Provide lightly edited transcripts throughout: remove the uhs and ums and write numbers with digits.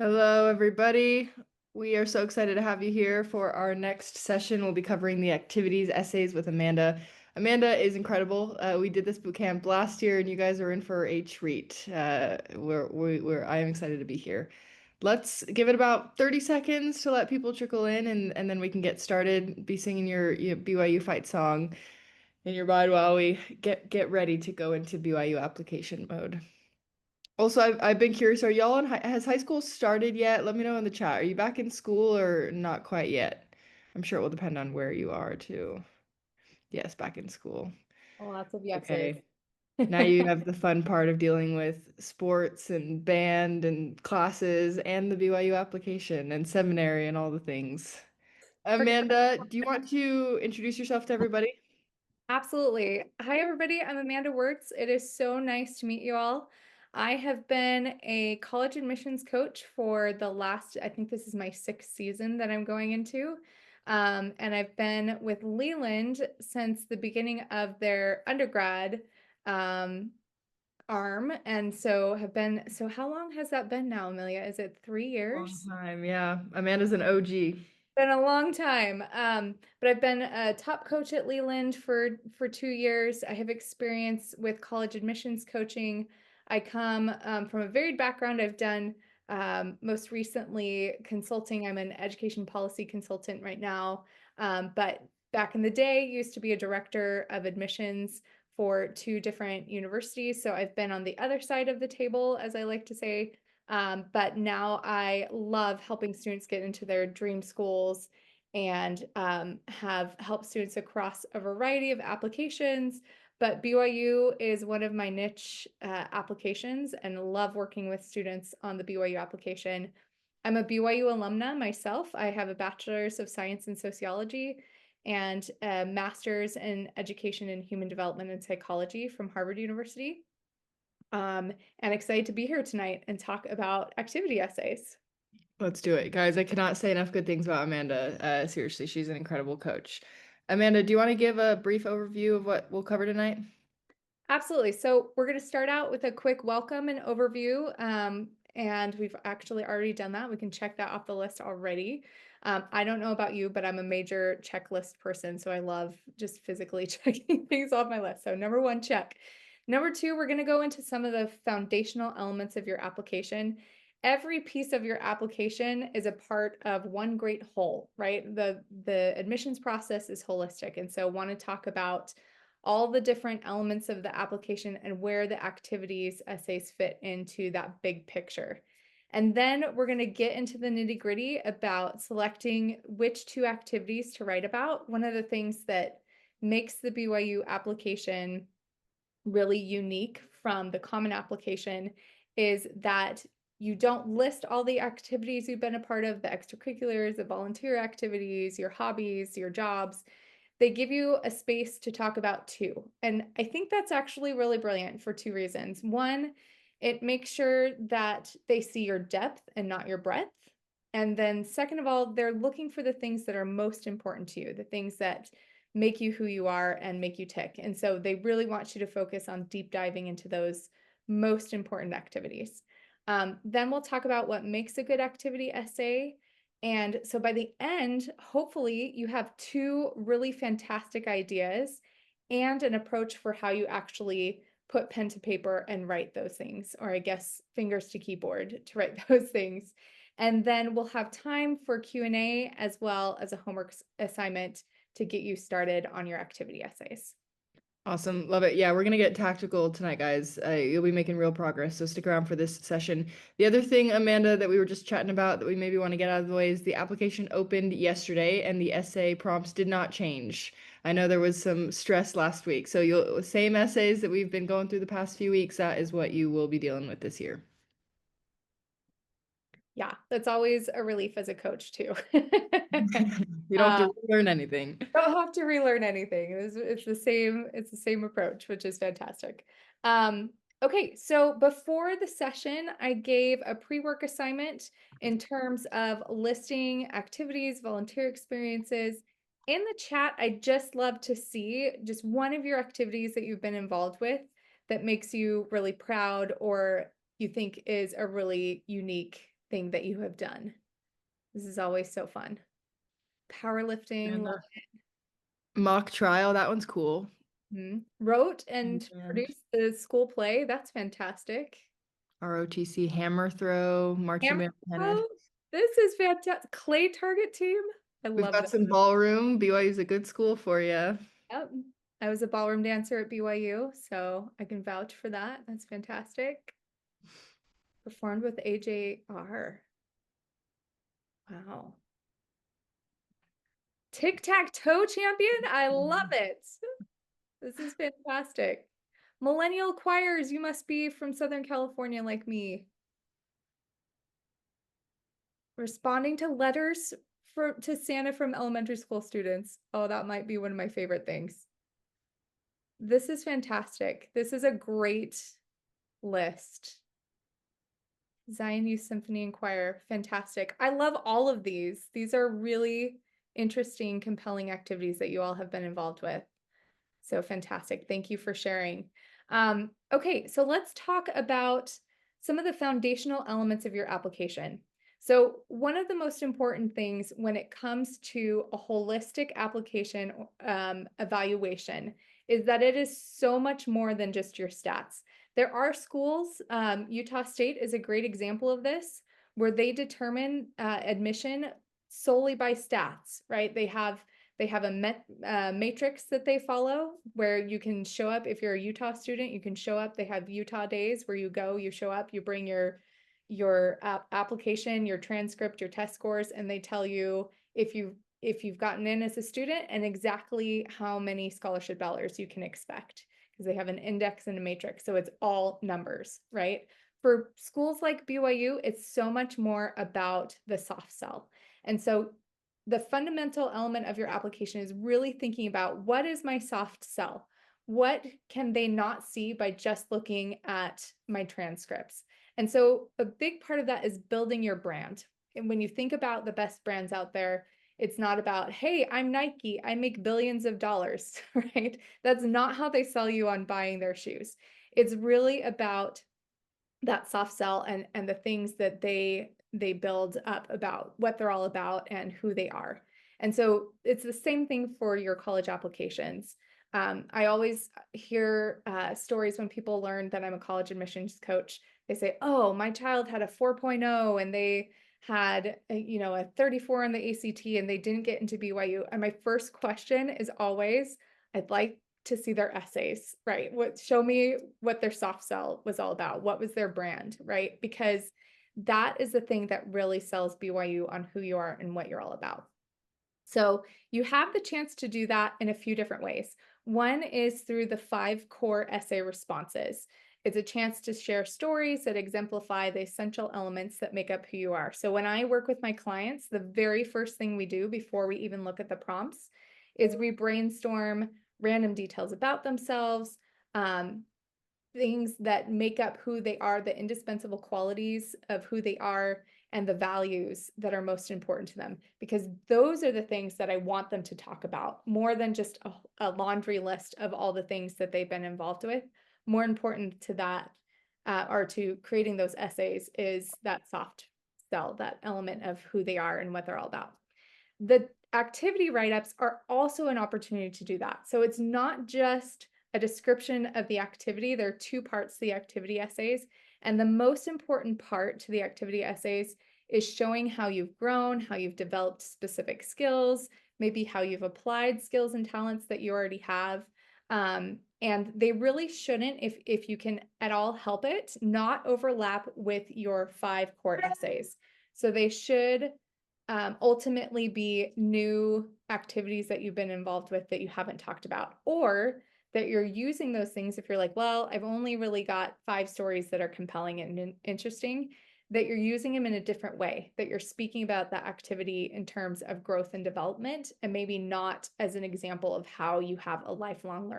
Hello, everybody. We are so excited to have you here for our next session. We'll be covering the activities essays with Amanda. Amanda is incredible. We did this boot camp last year, and you guys are in for a treat. I am excited to be here. Let's give it about 30 seconds to let people trickle in, and then we can get started. Be singing your BYU fight song in your mind while we get ready to go into BYU application mode. Also, I've been curious, are y'all in has high school started yet? Let me know in the chat. Are you back in school or not quite yet? I'm sure it will depend on where you are too. Yes, back in school. Lots of yeses. Okay. Now you have the fun part of dealing with sports and band and classes and the BYU application and seminary and all the things. Amanda, do you want to introduce yourself to everybody? Absolutely. Hi, everybody. I'm Amanda Wirtz. It is so nice to meet you all. I have been a college admissions coach for the last, I think this is my sixth season that I'm going into. And I've been with Leland since the beginning of their undergrad arm. And so how long has that been now, Amelia? Is it 3 years? Long time, yeah. Amanda's an OG. Been a long time. But I've been a top coach at Leland for 2 years. I have experience with college admissions coaching. I come from a varied background. I've done most recently consulting. I'm an education policy consultant right now. But back in the day, used to be a director of admissions for two different universities. So I've been on the other side of the table, as I like to say, but now I love helping students get into their dream schools and have helped students across a variety of applications. But BYU is one of my niche applications and love working with students on the BYU application. I'm a BYU alumna myself. I have a bachelor's of science in sociology and a master's in education and human development and psychology from Harvard University. And excited to be here tonight and talk about activity essays. Let's do it, guys. I cannot say enough good things about Amanda. Seriously, she's an incredible coach. Amanda, do you want to give a brief overview of what we'll cover tonight? Absolutely. So we're going to start out with a quick welcome and overview. And we've actually already done that. We can check that off the list already. I don't know about you, but I'm a major checklist person. So I love just physically checking things off my list. So number one, check. Number two, we're going to go into some of the foundational elements of your application. Every piece of your application is a part of one great whole, right? The admissions process is holistic. And so want to talk about all the different elements of the application and where the activities essays fit into that big picture. And then we're going to get into the nitty gritty about selecting which two activities to write about. One of the things that makes the BYU application really unique from the common application is that you don't list all the activities you've been a part of, the extracurriculars, the volunteer activities, your hobbies, your jobs. They give you a space to talk about two. And I think that's actually really brilliant for two reasons. One, it makes sure that they see your depth and not your breadth. And then, second of all, they're looking for the things that are most important to you, the things that make you who you are and make you tick. And so they really want you to focus on deep diving into those most important activities. Then we'll talk about what makes a good activity essay. And so by the end, hopefully you have two really fantastic ideas and an approach for how you actually put pen to paper and write those things, or I guess fingers to keyboard to write those things. And then we'll have time for Q&A as well as a homework assignment to get you started on your activity essays. Awesome. Love it. Yeah, we're gonna get tactical tonight, guys. You'll be making real progress, so stick around for this session. The other thing, Amanda, that we were just chatting about that we maybe want to get out of the way is the application opened yesterday and the essay prompts did not change. I know there was some stress last week, so you'll same essays that we've been going through the past few weeks, that is what you will be dealing with this year. Yeah, that's always a relief as a coach too. You don't have Uh, to learn anything. don't have to relearn anything. It's the same approach, which is fantastic. Um, okay, so before the session, I gave a pre-work assignment in terms of listing activities, volunteer experiences. In the chat, I just love to see just one of your activities that you've been involved with that makes you really proud or you think is a really unique thing that you have done. This is always so fun. Powerlifting, And mock trial, that one's cool. wrote and And produced the school play. That's fantastic. ROTC hammer throw, marching Hammer band tennis. throw. This is fantastic. Clay target team. I We've love got that. some ballroom. BYU's a good school for you. Yep. I was a ballroom dancer at BYU, so I can vouch for that. That's fantastic. Performed with AJR. Wow. Tic-tac-toe champion? I love it. This is fantastic. Millennial choirs, you must be from Southern California like me. Responding to letters to Santa from elementary school students. Oh, that might be one of my favorite things. This is fantastic. This is a great list. Zion Youth Symphony and Choir, fantastic. I love all of these. These are really interesting, compelling activities that you all have been involved with. So fantastic. Thank you for sharing. Okay, so let's talk about some of the foundational elements of your application. So one of the most important things when it comes to a holistic application evaluation is that it is so much more than just your stats. There are schools, Utah State is a great example of this, where they determine admission solely by stats, right? They have a matrix that they follow where you can show up. If you're a Utah student, you can show up. They have Utah days where you go, you show up, you bring your application, your transcript, your test scores, and they tell you if you've gotten in as a student and exactly how many scholarship dollars you can expect, because they have an index and a matrix. So it's all numbers, right? For schools like BYU, it's so much more about the soft sell. And so the fundamental element of your application is really thinking about, what is my soft sell? What can they not see by just looking at my transcripts? And so a big part of that is building your brand. And when you think about the best brands out there, it's not about, hey, I'm Nike, I make billions of dollars, right? That's not how they sell you on buying their shoes. It's really about that soft sell and the things that they build up about what they're all about and who they are. And so it's the same thing for your college applications. I always hear stories when people learn that I'm a college admissions coach. They say, oh, my child had a 4.0 and they had a 34 on the ACT and they didn't get into BYU. And my first question is always, I'd like to see their essays, right? Show me what their soft sell was all about. What was their brand, right? Because that is the thing that really sells BYU on who you are and what you're all about. So you have the chance to do that in a few different ways. One is through the 5 core essay responses. It's a chance to share stories that exemplify the essential elements that make up who you are. So when I work with my clients, the very first thing we do before we even look at the prompts is we brainstorm random details about themselves, things that make up who they are, the indispensable qualities of who they are, and the values that are most important to them, because those are the things that I want them to talk about more than just a laundry list of all the things that they've been involved with. More important to that, or to creating those essays, is that soft sell, that element of who they are and what they're all about. The activity write-ups are also an opportunity to do that. So it's not just a description of the activity. There are 2 parts to the activity essays. And the most important part to the activity essays is showing how you've grown, how you've developed specific skills, maybe how you've applied skills and talents that you already have. And they really shouldn't, if you can at all help it, not overlap with your 5 core essays. So they should ultimately be new activities that you've been involved with that you haven't talked about, or that you're using those things. If you're like, well, I've only really got 5 stories that are compelling and interesting, that you're using them in a different way, that you're speaking about that activity in terms of growth and development, and maybe not as an example of how you have a lifelong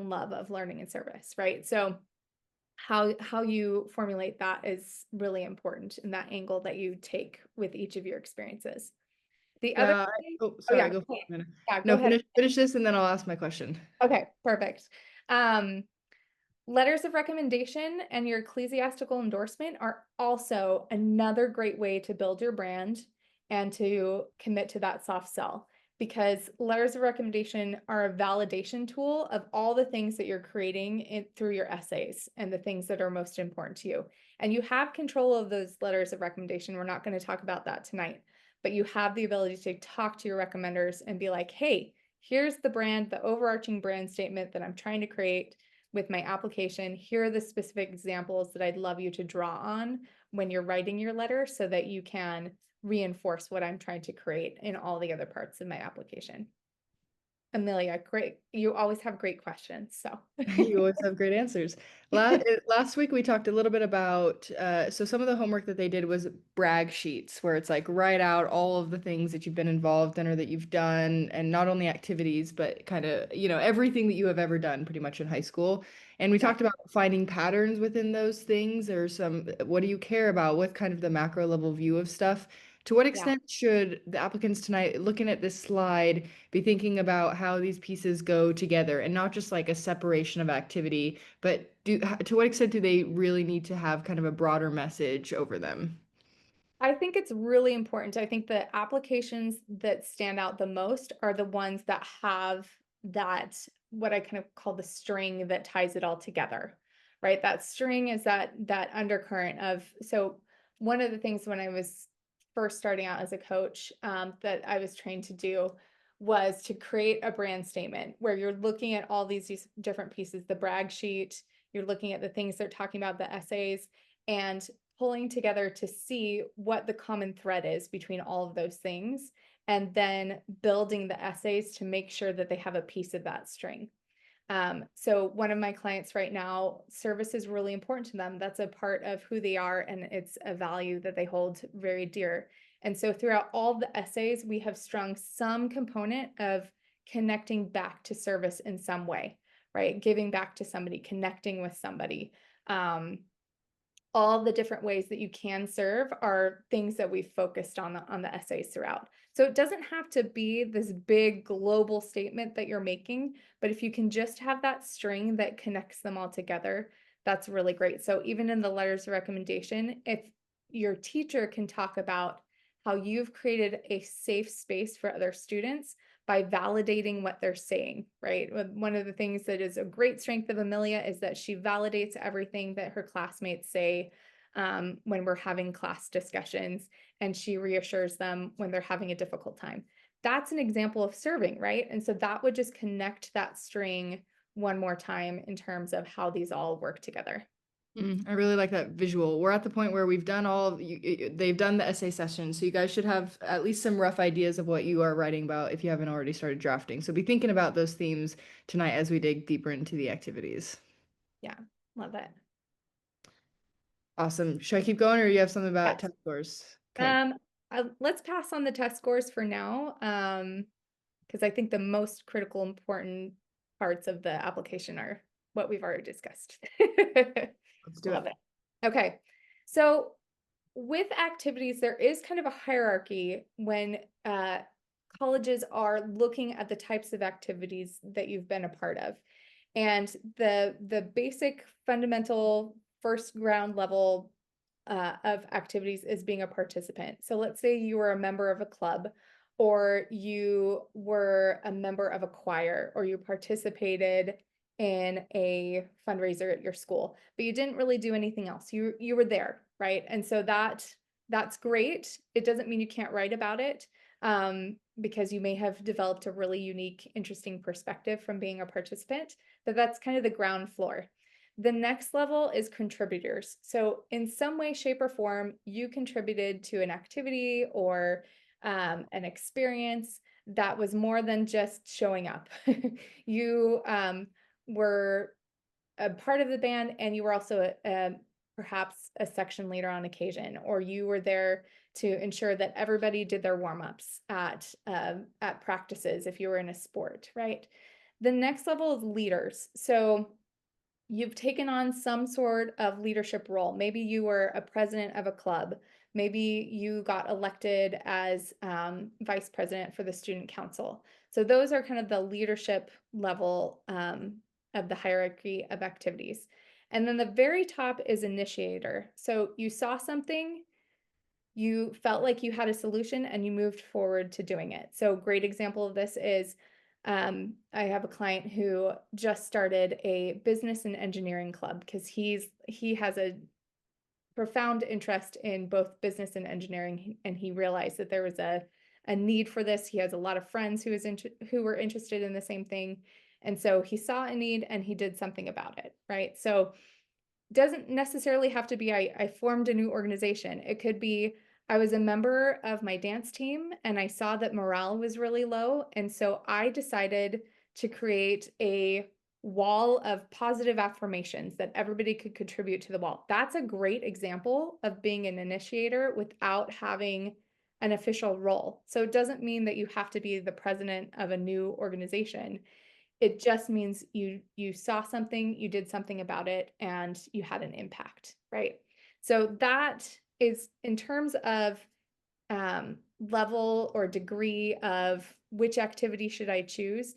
love of learning and service, right? So how you formulate that is really important in that angle that you take with each of your experiences. The other Yeah. thing, Oh, oh yeah, sorry. Go for it. yeah, go No, ahead. finish this and then I'll ask my question. Okay, perfect. Letters of recommendation and your ecclesiastical endorsement are also another great way to build your brand and to commit to that soft sell, because letters of recommendation are a validation tool of all the things that you're creating through your essays and the things that are most important to you. And you have control of those letters of recommendation. We're not going to talk about that tonight, but you have the ability to talk to your recommenders and be like, hey, here's the brand, the overarching brand statement that I'm trying to create with my application. Here are the specific examples that I'd love you to draw on when you're writing your letter so that you can reinforce what I'm trying to create in all the other parts of my application. Amelia, great. You always have great questions. So You always have great answers. Last week we talked a little bit about so some of the homework that they did was brag sheets where it's like write out all of the things that you've been involved in or that you've done, and not only activities but kind of, everything that you have ever done pretty much in high school. And we yeah, talked about finding patterns within those things, or what do you care about, what kind of the macro level view of stuff. To what yeah. extent should the applicants tonight, looking at this slide, be thinking about how these pieces go together and not just like a separation of activity, but to what extent do they really need to have kind of a broader message over them? I think it's really important. I think the applications that stand out the most are the ones that have that, what I kind of call the string that ties it all together, right? That string is that undercurrent of, so one of the things when I was first starting out as a coach, that I was trained to do was to create a brand statement where you're looking at all these different pieces, the brag sheet, you're looking at the things they're talking about, the essays, and pulling together to see what the common thread is between all of those things, and then building the essays to make sure that they have a piece of that string. So one of my clients right now, service is really important to them. That's a part of who they are, and it's a value that they hold very dear. And so throughout all the essays, we have strung some component of connecting back to service in some way, right? Giving back to somebody, connecting with somebody. All the different ways that you can serve are things that we've focused on the essays throughout. So it doesn't have to be this big global statement that you're making, but if you can just have that string that connects them all together, that's really great. So even in the letters of recommendation, if your teacher can talk about how you've created a safe space for other students by validating what they're saying, right? One of the things that is a great strength of Amelia is that she validates everything that her classmates say when we're having class discussions, and she reassures them when they're having a difficult time. That's an example of serving, right? And so that would just connect that string one more time in terms of how these all work together. I really like that visual. We're at the point where we've done they've done the essay session, so you guys should have at least some rough ideas of what you are writing about if you haven't already started drafting. So be thinking about those themes tonight as we dig deeper into the activities. Yeah, love it. Awesome. Should I keep going, or you have something about Yes. test scores? Okay. Um, let's pass on the test scores for now, because I think the most critical, important parts of the application are what we've already discussed. Let's do Love it. it. Okay, so with activities, there is kind of a hierarchy when colleges are looking at the types of activities that you've been a part of. And the basic fundamental first ground level of activities is being a participant. So let's say you were a member of a club, or you were a member of a choir, or you participated in a fundraiser at your school, but you didn't really do anything else. You were there, right? And so that's great. It doesn't mean you can't write about it, because you may have developed a really unique, interesting perspective from being a participant, but that's kind of the ground floor. The next level is contributors. So in some way, shape, or form, you contributed to an activity or an experience that was more than just showing up. You were a part of the band, and you were also perhaps a section leader on occasion, or you were there to ensure that everybody did their warm-ups at practices if you were in a sport, right? The next level is leaders. So you've taken on some sort of leadership role. Maybe you were a president of a club. Maybe you got elected as vice president for the student council. So those are kind of the leadership level of the hierarchy of activities. And then the very top is initiator. So you saw something, you felt like you had a solution, and you moved forward to doing it. So great example of this is I have a client who just started a business and engineering club because he has a profound interest in both business and engineering, and he realized that there was a need for this. He has a lot of friends who were interested in the same thing, and so he saw a need and he did something about it, right? So doesn't necessarily have to be I formed a new organization. It could be I was a member of my dance team and I saw that morale was really low. And so I decided to create a wall of positive affirmations that everybody could contribute to the wall. That's a great example of being an initiator without having an official role. So it doesn't mean that you have to be the president of a new organization. It just means you saw something, you did something about it, and you had an impact, right? So that is in terms of level or degree of which activity should I choose.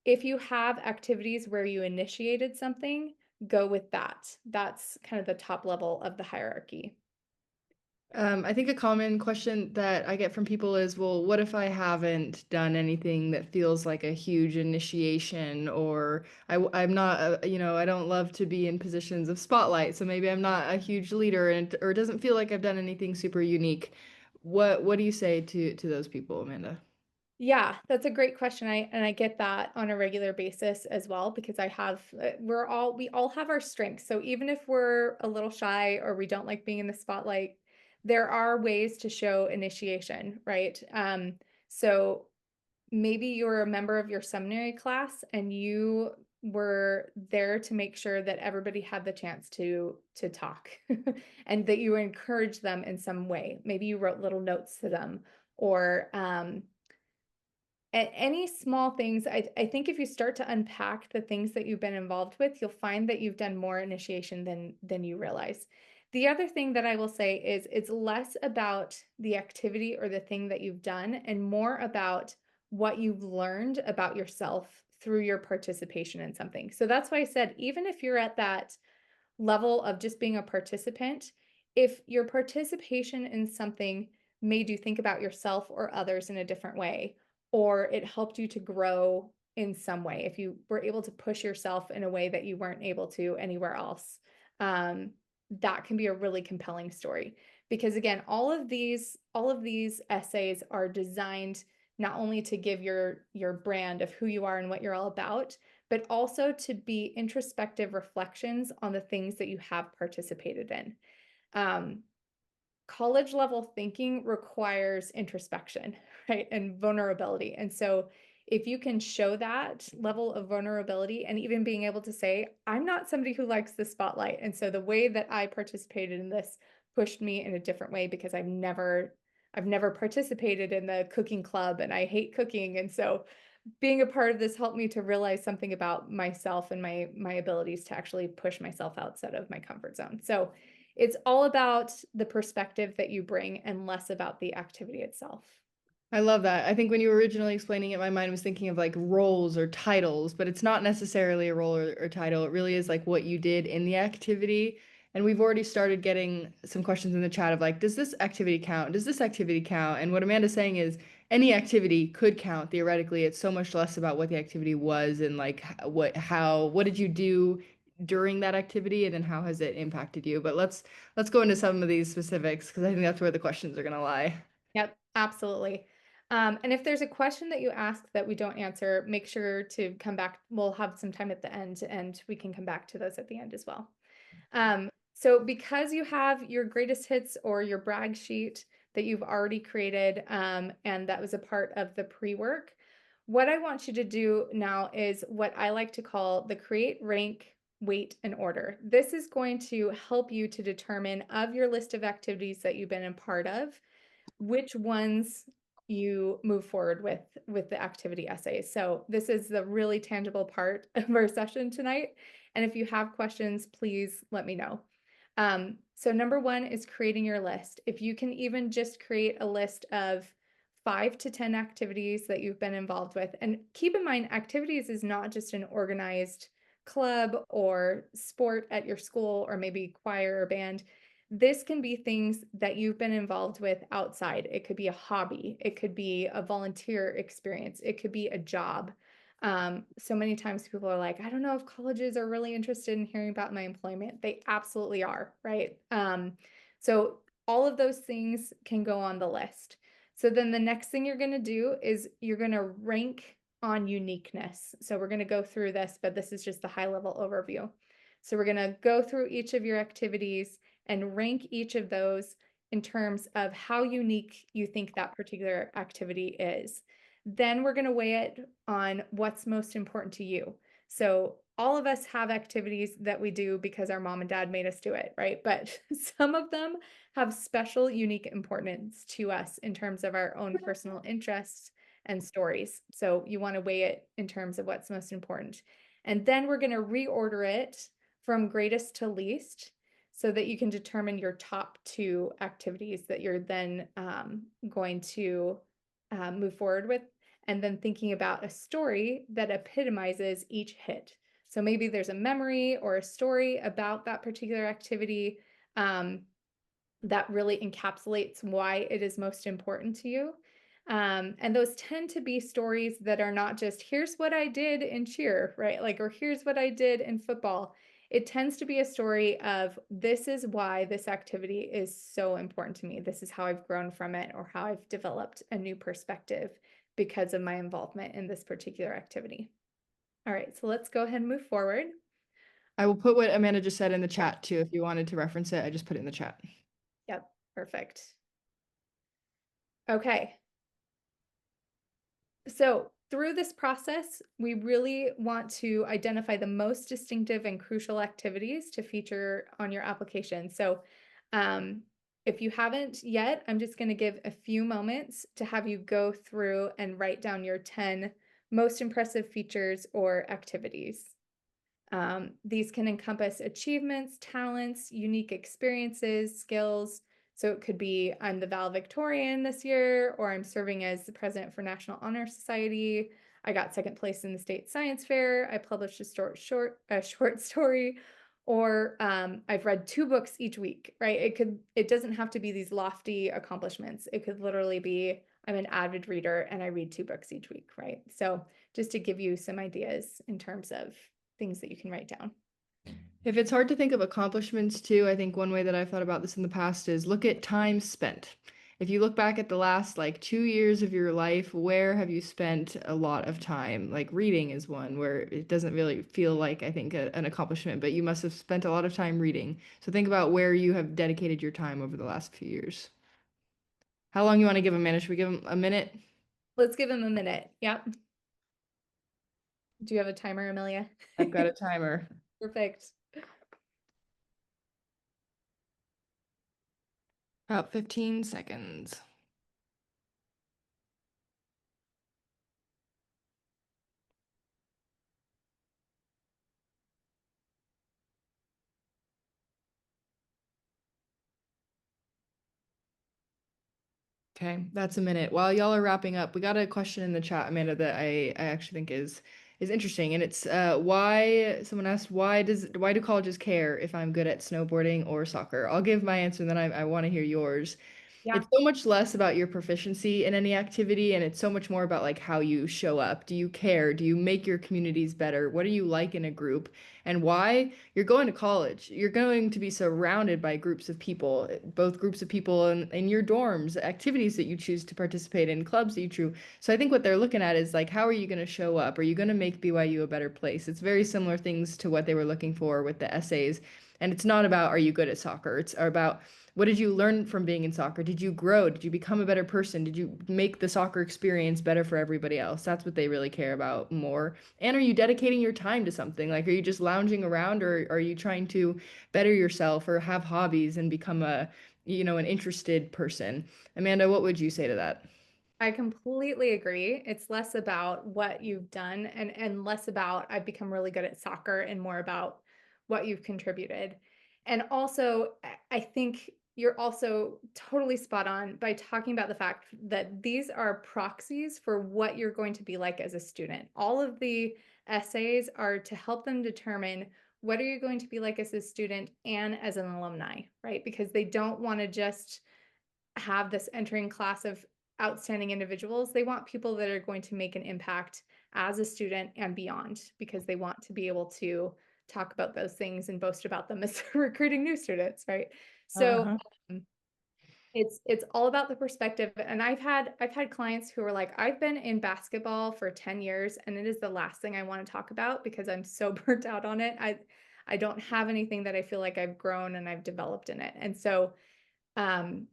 If you have activities where you initiated something, go with that. That's kind of the top level of the hierarchy. I think a common question that I get from people is, well, what if I haven't done anything that feels like a huge initiation, or I'm not, I don't love to be in positions of spotlight, so maybe I'm not a huge leader, and or it doesn't feel like I've done anything super unique. What do you say to those people, Amanda? Yeah, that's a great question. I get that on a regular basis as well because I have we all have our strengths. So even if we're a little shy or we don't like being in the spotlight, there are ways to show initiation, right? So maybe you're a member of your seminary class and you were there to make sure that everybody had the chance to talk and that you encouraged them in some way. Maybe you wrote little notes to them or any small things. I think if you start to unpack the things that you've been involved with, you'll find that you've done more initiation than you realize. The other thing that I will say is it's less about the activity or the thing that you've done and more about what you've learned about yourself through your participation in something. So that's why I said, even if you're at that level of just being a participant, if your participation in something made you think about yourself or others in a different way, or it helped you to grow in some way, if you were able to push yourself in a way that you weren't able to anywhere else, that can be a really compelling story. Because again, all of these essays are designed not only to give your brand of who you are and what you're all about, but also to be introspective reflections on the things that you have participated in. Um, College level thinking requires introspection, right? And vulnerability. And so if you can show that level of vulnerability and even being able to say, I'm not somebody who likes the spotlight. And so the way that I participated in this pushed me in a different way because I've never participated in the cooking club and I hate cooking. And so being a part of this helped me to realize something about myself and my abilities to actually push myself outside of my comfort zone. So it's all about the perspective that you bring and less about the activity itself. I love that. I think when you were originally explaining it, my mind was thinking of like roles or titles, but it's not necessarily a role or title. It really is like what you did in the activity. And we've already started getting some questions in the chat of like, does this activity count? Does this activity count? And what Amanda's saying is any activity could count theoretically. It's so much less about what the activity was and like what did you do during that activity and then how has it impacted you? But let's go into some of these specifics because I think that's where the questions are gonna lie. Yep, absolutely. And if there's a question that you ask that we don't answer, make sure to come back. We'll have some time at the end and we can come back to those at the end as well. So because you have your greatest hits or your brag sheet that you've already created, and that was a part of the pre-work, what I want you to do now is what I like to call the create, rank, weight, and order. This is going to help you to determine of your list of activities that you've been a part of, which ones you move forward with the activity essays. So this is the really tangible part of our session tonight. And if you have questions, please let me know. So number one is creating your list. If you can even just create a list of 5 to 10 activities that you've been involved with. And keep in mind, activities is not just an organized club or sport at your school, or maybe choir or band. This can be things that you've been involved with outside. It could be a hobby, it could be a volunteer experience, it could be a job. So many times people are like, I don't know if colleges are really interested in hearing about my employment. They absolutely are, right? So all of those things can go on the list. So then the next thing you're going to do is you're going to rank on uniqueness. So we're going to go through this, but this is just the high level overview. So we're going to go through each of your activities and rank each of those in terms of how unique you think that particular activity is. Then we're going to weigh it on what's most important to you. So all of us have activities that we do because our mom and dad made us do it, right? But some of them have special, unique importance to us in terms of our own personal interests and stories. So you want to weigh it in terms of what's most important. And then we're going to reorder it from greatest to least so that you can determine your top 2 activities that you're then going to move forward with. And then thinking about a story that epitomizes each hit. So maybe there's a memory or a story about that particular activity that really encapsulates why it is most important to you. And those tend to be stories that are not just, here's what I did in cheer, right? Like, or here's what I did in football. It tends to be a story of, this is why this activity is so important to me. This is how I've grown from it, or how I've developed a new perspective because of my involvement in this particular activity. All right, so let's go ahead and move forward. I will put what Amanda just said in the chat too. If you wanted to reference it, I just put it in the chat. Yep, perfect. Okay. So through this process, we really want to identify the most distinctive and crucial activities to feature on your application. So if you haven't yet, I'm just going to give a few moments to have you go through and write down your 10 most impressive features or activities. These can encompass achievements, talents, unique experiences, skills. So it could be, I'm the valedictorian this year, or I'm serving as the president for National Honor Society. I got second place in the state science fair. I published a short story, or I've read 2 books each week, right? It doesn't have to be these lofty accomplishments. It could literally be, I'm an avid reader and I read 2 books each week, right? So just to give you some ideas in terms of things that you can write down. If it's hard to think of accomplishments too, I think one way that I've thought about this in the past is look at time spent. If you look back at the last like 2 years of your life, where have you spent a lot of time? Like reading is one where it doesn't really feel like, I think, an accomplishment, but you must have spent a lot of time reading. So think about where you have dedicated your time over the last few years. How long you want to give Amanda? Should we give him a minute? Let's give him a minute. Yep. Do you have a timer, Amelia? I've got a timer. Perfect. About 15 seconds. Okay, that's a minute. While y'all are wrapping up, we got a question in the chat, Amanda, that I actually think is interesting. And it's why someone asked, why do colleges care if I'm good at snowboarding or soccer? I'll give my answer and then I want to hear yours. Yeah. It's so much less about your proficiency in any activity, and it's so much more about like how you show up. Do you care? Do you make your communities better? What do you like in a group? And why? You're going to college. You're going to be surrounded by groups of people, both groups of people in your dorms, activities that you choose to participate in, clubs that you choose. So I think what they're looking at is like, how are you going to show up? Are you going to make BYU a better place? It's very similar things to what they were looking for with the essays. And it's not about, are you good at soccer? It's about, what did you learn from being in soccer? Did you grow? Did you become a better person? Did you make the soccer experience better for everybody else? That's what they really care about more. And are you dedicating your time to something? Like, are you just lounging around, or are you trying to better yourself or have hobbies and become an interested person? Amanda, what would you say to that? I completely agree. It's less about what you've done and less about, I've become really good at soccer, and more about what you've contributed. And also, I think you're also totally spot on by talking about the fact that these are proxies for what you're going to be like as a student. All of the essays are to help them determine what are you going to be like as a student and as an alumni, right? Because they don't want to just have this entering class of outstanding individuals. They want people that are going to make an impact as a student and beyond, because they want to be able to talk about those things and boast about them as recruiting new students, right? So Uh-huh. um, it's all about the perspective. And I've had clients who are like, I've been in basketball for 10 years and it is the last thing I want to talk about because I'm so burnt out on it. I don't have anything that I feel like I've grown and I've developed in it. And so um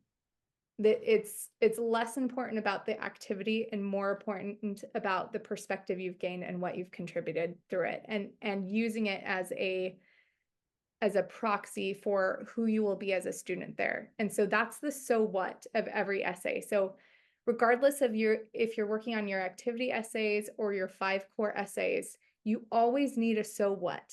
that it's less important about the activity and more important about the perspective you've gained and what you've contributed through it, and using it as a proxy for who you will be as a student there. And so that's the so what of every essay. So regardless of if you're working on your activity essays or your 5 core essays, you always need a so what.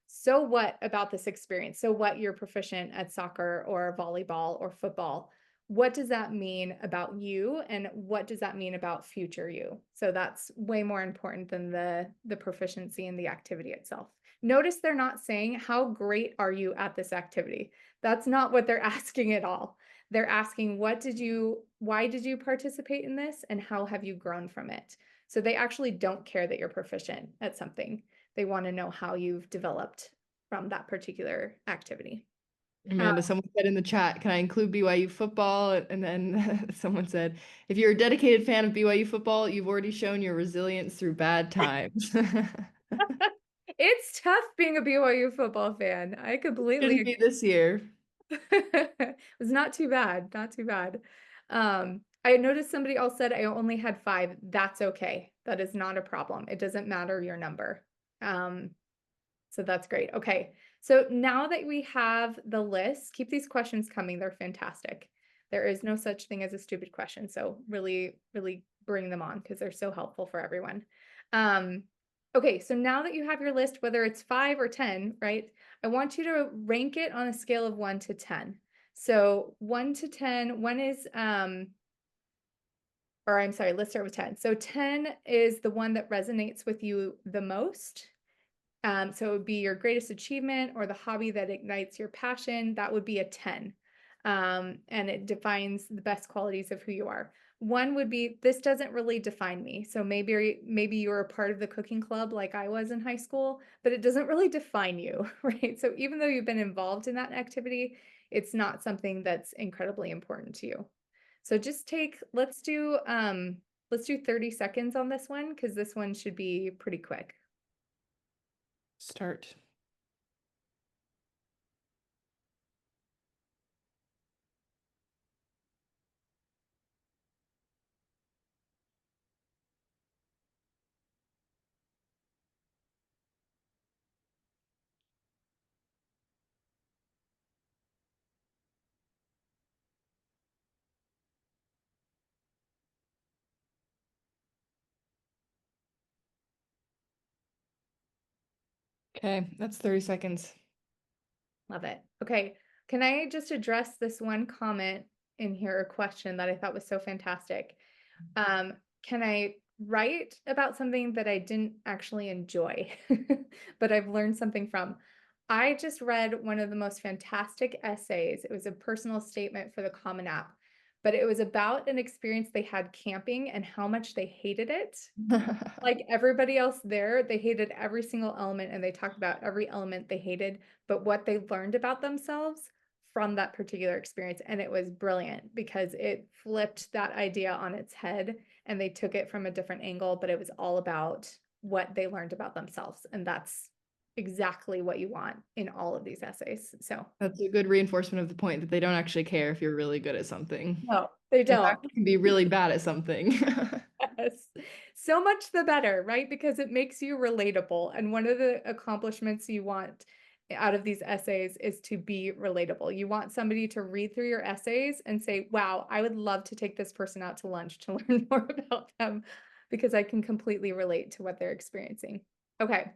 So what about this experience? So what, you're proficient at soccer or volleyball or football? What does that mean about you, and what does that mean about future you? So that's way more important than the proficiency in the activity itself. Notice they're not saying, how great are you at this activity? That's not what they're asking at all. They're asking, why did you participate in this, and how have you grown from it? So they actually don't care that you're proficient at something. They want to know how you've developed from that particular activity. Amanda, someone said in the chat, can I include BYU football? And then someone said, if you're a dedicated fan of BYU football, you've already shown your resilience through bad times. It's tough being a BYU football fan. I completely Shouldn't be this year. It was not too bad, not too bad. I noticed somebody else said I only had 5. That's okay. That is not a problem. It doesn't matter your number. So that's great. Okay. So now that we have the list, keep these questions coming. They're fantastic. There is no such thing as a stupid question. So really, really bring them on because they're so helpful for everyone. Okay. So now that you have your list, whether it's 5 or 10, right? I want you to rank it on a scale of 1 to 10. So 1 to 10, or I'm sorry, let's start with 10. So 10 is the one that resonates with you the most. So it would be your greatest achievement or the hobby that ignites your passion. That would be a 10. And it defines the best qualities of who you are. 1 would be, this doesn't really define me. So maybe you're a part of the cooking club like I was in high school, but it doesn't really define you, right? So even though you've been involved in that activity, it's not something that's incredibly important to you. So just let's do 30 seconds on this one, because this one should be pretty quick. Start. Okay, that's 30 seconds. Love it. Okay. Can I just address this one comment in here, a question that I thought was so fantastic? Can I write about something that I didn't actually enjoy, but I've learned something from? I just read one of the most fantastic essays. It was a personal statement for the Common App, but it was about an experience they had camping and how much they hated it. Like everybody else there, they hated every single element, and they talked about every element they hated, but what they learned about themselves from that particular experience. And it was brilliant because it flipped that idea on its head and they took it from a different angle, but it was all about what they learned about themselves. And that's exactly what you want in all of these essays. So That's a good reinforcement of the point that they don't actually care if you're really good at something. no, they In fact, don't. you can be really bad at something. Yes. So much the better, right? Because it makes you relatable. And one of the accomplishments you want out of these essays is to be relatable. You want somebody to read through your essays and say, wow, I would love to take this person out to lunch to learn more about them because I can completely relate to what they're experiencing. Okay.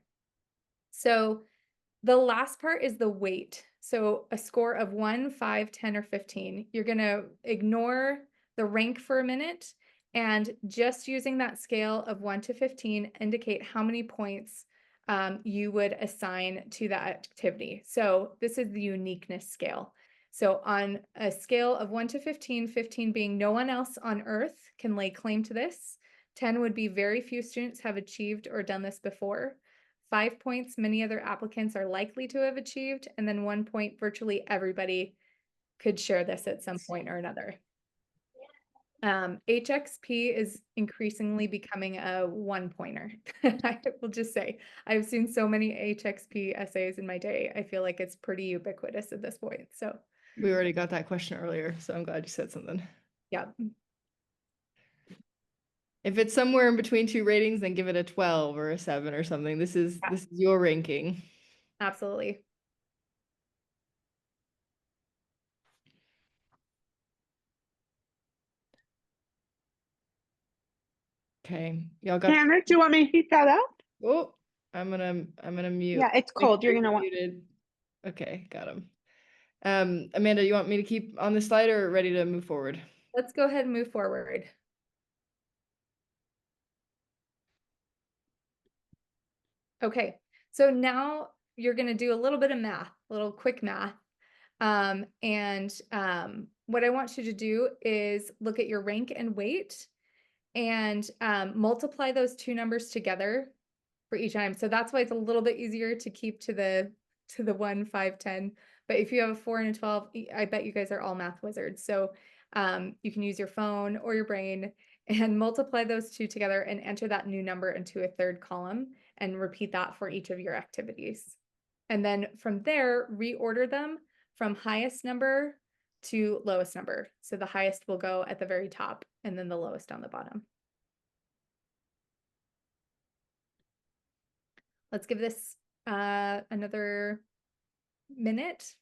So the last part is the weight. So a score of 1, 5, 10, or 15. You're going to ignore the rank for a minute And just using that scale of 1 to 15 indicate how many points you would assign to that activity. So this is the uniqueness scale. So on a scale of 1 to 15, 15 being no one else on earth can lay claim to this. 10 would be very few students have achieved or done this before. 5 points, many other applicants are likely to have achieved. And then 1 point, virtually everybody could share this at some point or another. HXP is increasingly becoming a one-pointer. I will just say, I've seen so many HXP essays in my day. I feel like it's pretty ubiquitous at this point. So, We already got that question earlier, so I'm glad you said something. yeah, If it's somewhere in between two ratings, then give it a 12 or a 7 or something. This is your ranking. absolutely. Okay. Y'all got Hannah, do you want me to heat that up? Oh, I'm gonna mute. Yeah, it's Make cold. sure You're gonna want. muted. Okay, got him. Amanda, you want me to keep on the slide or ready to move forward? Let's go ahead and move forward. Okay, so now you're going to do a little bit of math, a little quick math. What I want you to do is look at your rank and weight and multiply those two numbers together for each time. So that's why it's a little bit easier to keep to the 1, 5, 10. But if you have a 4 and a 12, I bet you guys are all math wizards. So you can use your phone or your brain and multiply those two together and enter that new number into a third column and repeat that for each of your activities. And then from there, reorder them from highest number to lowest number. So the highest will go at the very top and then the lowest on the bottom. Let's give this another minute.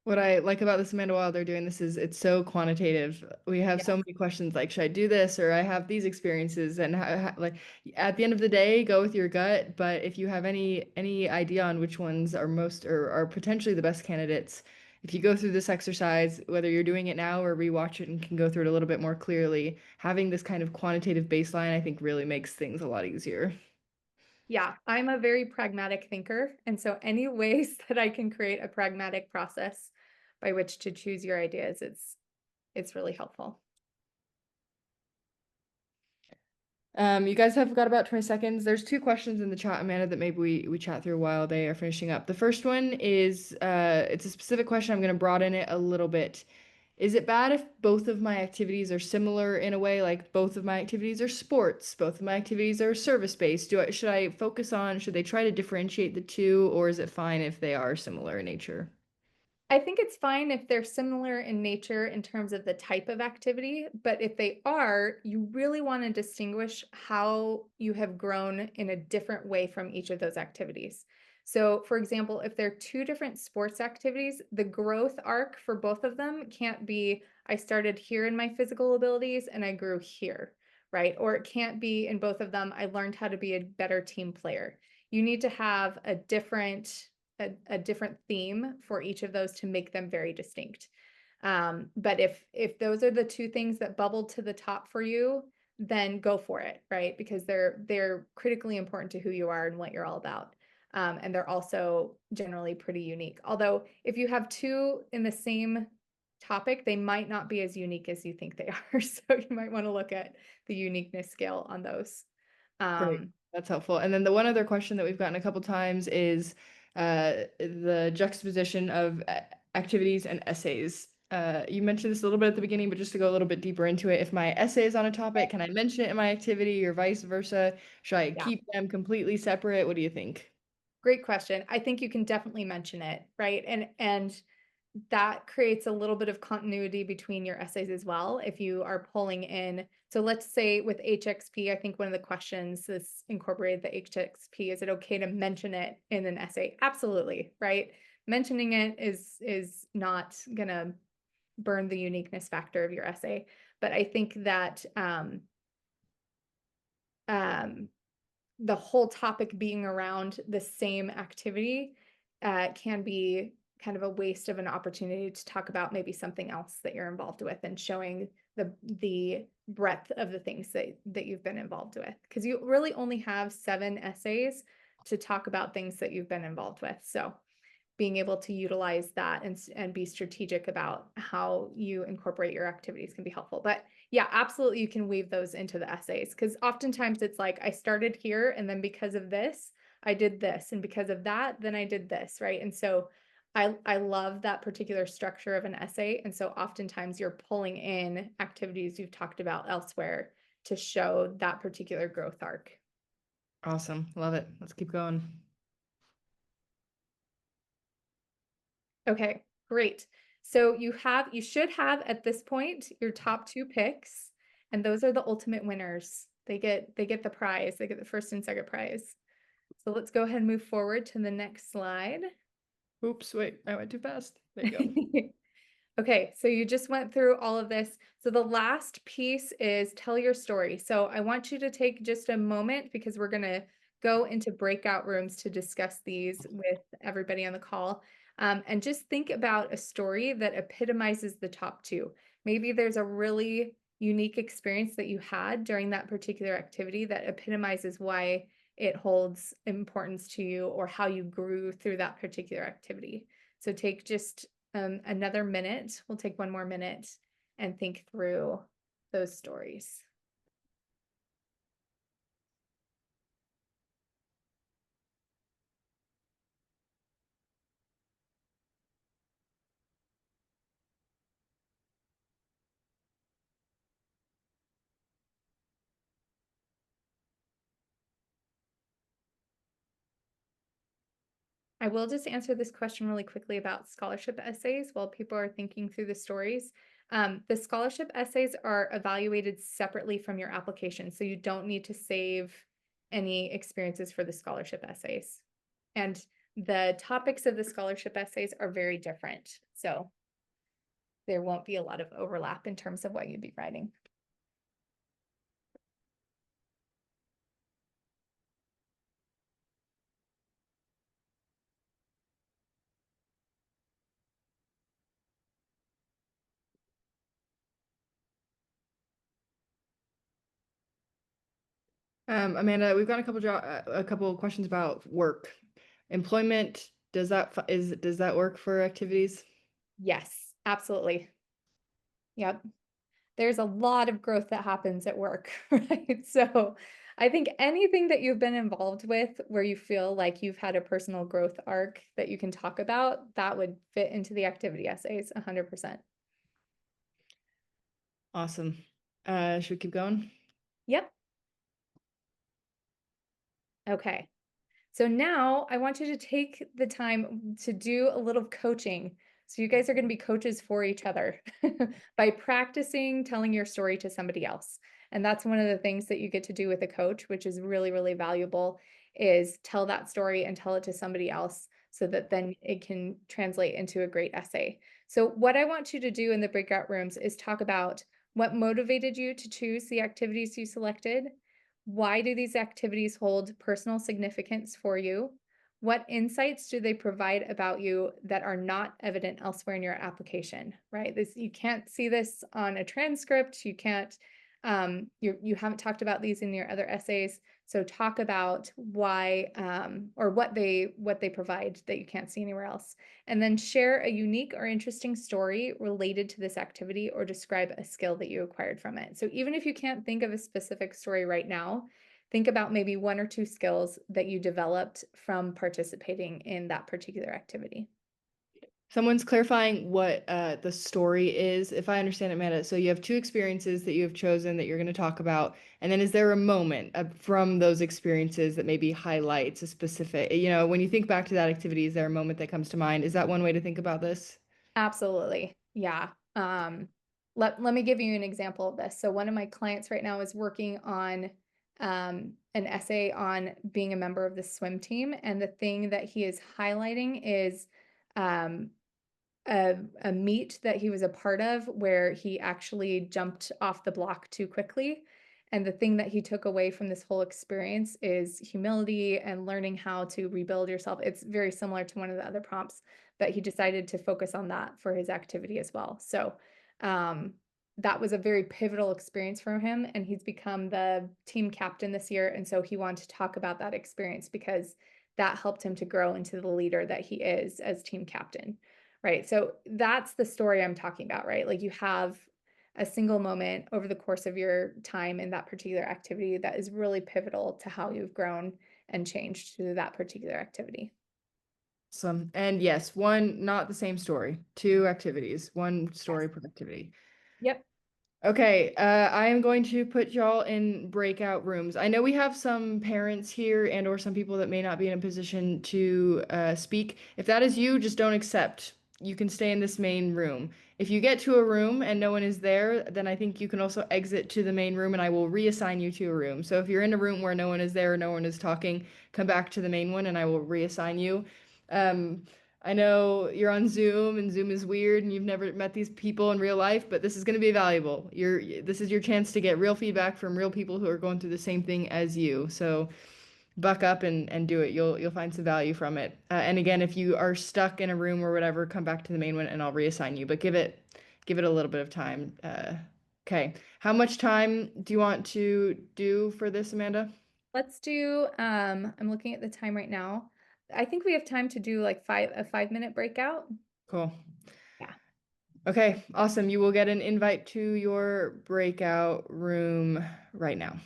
What I like about this, Amanda, while they're doing this is it's so quantitative. We have so many questions like, should I do this? Or I have these experiences, and like at the end of the day, go with your gut. But if you have any idea on which ones are most or are potentially the best candidates, if you go through this exercise, whether you're doing it now or rewatch it and can go through it a little bit more clearly, having this kind of quantitative baseline, I think really makes things a lot easier. Yeah, I'm a very pragmatic thinker. And so any ways that I can create a pragmatic process by which to choose your ideas, it's really helpful. You guys have got about 20 seconds. There's two questions in the chat, Amanda, that maybe we chat through while they are finishing up. The first one is it's a specific question. I'm going to broaden it a little bit. Is it bad if both of my activities are similar in a way, like both of my activities are sports, both of my activities are service-based? Should I focus on, should they try to differentiate the two, or is it fine if they are similar in nature? I think it's fine if they're similar in nature in terms of the type of activity, but if they are, you really want to distinguish how you have grown in a different way from each of those activities. So, for example, if they're two different sports activities, the growth arc for both of them can't be, I started here in my physical abilities and I grew here, right? Or it can't be in both of them, I learned how to be a better team player. You need to have a different theme for each of those to make them very distinct. But if those are the two things that bubbled to the top for you, then go for it, right? Because they're critically important to who you are and what you're all about. And they're also generally pretty unique. Although if you have two in the same topic, they might not be as unique as you think they are. So you might want to look at the uniqueness scale on those. Great. That's helpful. And then the one other question that we've gotten a couple times is the juxtaposition of activities and essays. You mentioned this a little bit at the beginning, but just to go a little bit deeper into it, if my essay is on a topic, can I mention it in my activity or vice versa? Should I Yeah. keep them completely separate? What do you think? Great question. I think you can definitely mention it, right? And that creates a little bit of continuity between your essays as well. If you are pulling in, so let's say with HXP, I think one of the questions is incorporated the HXP. Is it okay to mention it in an essay? Absolutely, right? Mentioning it is not gonna burn the uniqueness factor of your essay. But I think that the whole topic being around the same activity can be kind of a waste of an opportunity to talk about maybe something else that you're involved with and showing the breadth of the things that you've been involved with. Because you really only have 7 essays to talk about things that you've been involved with. So being able to utilize that and be strategic about how you incorporate your activities can be helpful. But yeah, absolutely, you can weave those into the essays, because oftentimes it's like, I started here, and then because of this, I did this, and because of that, then I did this, right? And so I love that particular structure of an essay. And so oftentimes you're pulling in activities you've talked about elsewhere to show that particular growth arc. Awesome. Love it. Let's keep going. Okay, great. So you should have at this point your top 2 picks, and those are the ultimate winners. They get the prize. They get the first and second prize. So let's go ahead and move forward to the next slide. Oops, wait, I went too fast. There you go. Okay, so you just went through all of this. So the last piece is tell your story. So I want you to take just a moment, because we're going to go into breakout rooms to discuss these with everybody on the call. And just think about a story that epitomizes the top 2. Maybe there's a really unique experience that you had during that particular activity that epitomizes why it holds importance to you, or how you grew through that particular activity. So take just another minute. We'll take one more minute and think through those stories. I will just answer this question really quickly about scholarship essays while people are thinking through the stories. The scholarship essays are evaluated separately from your application, so you don't need to save any experiences for the scholarship essays. And the topics of the scholarship essays are very different, so there won't be a lot of overlap in terms of what you'd be writing. Amanda, we've got a couple of questions about work. Employment, does that work for activities? Yes, absolutely. Yep. There's a lot of growth that happens at work, right? So I think anything that you've been involved with where you feel like you've had a personal growth arc that you can talk about, that would fit into the activity essays 100%. Awesome. Should we keep going? Yep. Okay. So now I want you to take the time to do a little coaching. So you guys are going to be coaches for each other by practicing telling your story to somebody else. And that's one of the things that you get to do with a coach, which is really, really valuable, is tell that story and tell it to somebody else so that then it can translate into a great essay. So what I want you to do in the breakout rooms is talk about what motivated you to choose the activities you selected. Why do these activities hold personal significance for you? What insights do they provide about you that are not evident elsewhere in your application, right? You can't see this on a transcript. You can't, you haven't talked about these in your other essays. So talk about why, or what they provide that you can't see anywhere else. And then share a unique or interesting story related to this activity, or describe a skill that you acquired from it. So even if you can't think of a specific story right now, think about maybe 1 or 2 skills that you developed from participating in that particular activity. Someone's clarifying what the story is, if I understand it, Amanda. So you have 2 experiences that you have chosen that you're going to talk about, and then is there a moment from those experiences that maybe highlights a specific, when you think back to that activity, is there a moment that comes to mind? Is that one way to think about this? Absolutely. Yeah. Let me give you an example of this. So one of my clients right now is working on an essay on being a member of the swim team. And the thing that he is highlighting is um, a meet that he was a part of where he actually jumped off the block too quickly. And the thing that he took away from this whole experience is humility and learning how to rebuild yourself. It's very similar to one of the other prompts, but he decided to focus on that for his activity as well. So that was a very pivotal experience for him, and he's become the team captain this year. And so he wanted to talk about that experience because that helped him to grow into the leader that he is as team captain. Right. So that's the story I'm talking about, right? Like you have a single moment over the course of your time in that particular activity that is really pivotal to how you've grown and changed through that particular activity. Awesome. And yes, one, not the same story, two activities, one Yes. story per activity. Yep. Okay, I am going to put y'all in breakout rooms. I know we have some parents here and or some people that may not be in a position to speak. If that is you, just don't accept. You can stay in this main room. If you get to a room and no one is there, then I think you can also exit to the main room and I will reassign you to a room. So if you're in a room where no one is there, no one is talking, come back to the main one and I will reassign you. Um, I know you're on Zoom and Zoom is weird and you've never met these people in real life, but this is going to be valuable. This is your chance to get real feedback from real people who are going through the same thing as you. So buck up and do it. You'll find some value from it. And again, if you are stuck in a room or whatever, come back to the main one and I'll reassign you. But give it a little bit of time. Okay. How much time do you want to do for this, Amanda? Let's do, I'm looking at the time right now. I think we have time to do like a 5 minute breakout. Cool. Yeah. Okay, awesome. You will get an invite to your breakout room right now.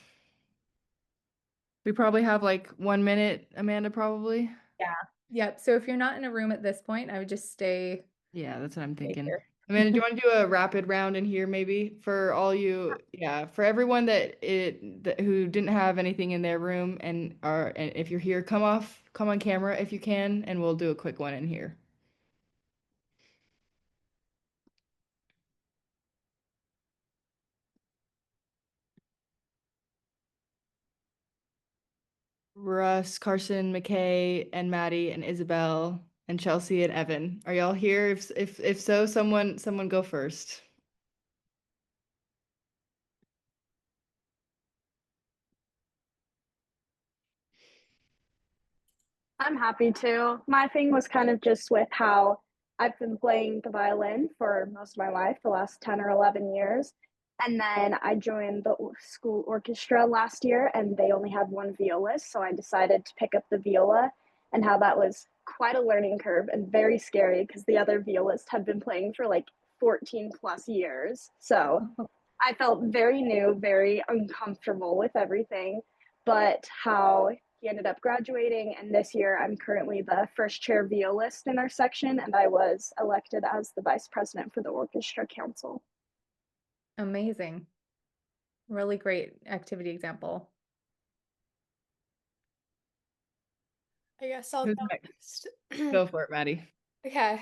We probably have like 1 minute, Amanda, probably. Yeah. Yep. So if you're not in a room at this point, I would just Yeah, that's what I'm stay thinking. here. Amanda, do you want to do a rapid round in here maybe for all you, yeah, for everyone that who didn't have anything in their room and if you're here, come on camera if you can, and we'll do a quick one in here. Russ, Carson, McKay, and Maddie and Isabel and Chelsea and Evan. Are y'all here? If so, someone go first. I'm happy to. My thing was kind of just with how I've been playing the violin for most of my life, the last 10 or 11 years. And then I joined the school orchestra last year, and they only had one violist. So I decided to pick up the viola, and how that was quite a learning curve and very scary because the other violist had been playing for like 14 plus years. So I felt very new, very uncomfortable with everything, but how he ended up graduating. And this year, I'm currently the first chair violist in our section, and I was elected as the vice president for the orchestra council. Amazing. Really great activity example. I guess I'll Who's go next? next. Go for it, Maddie. Okay.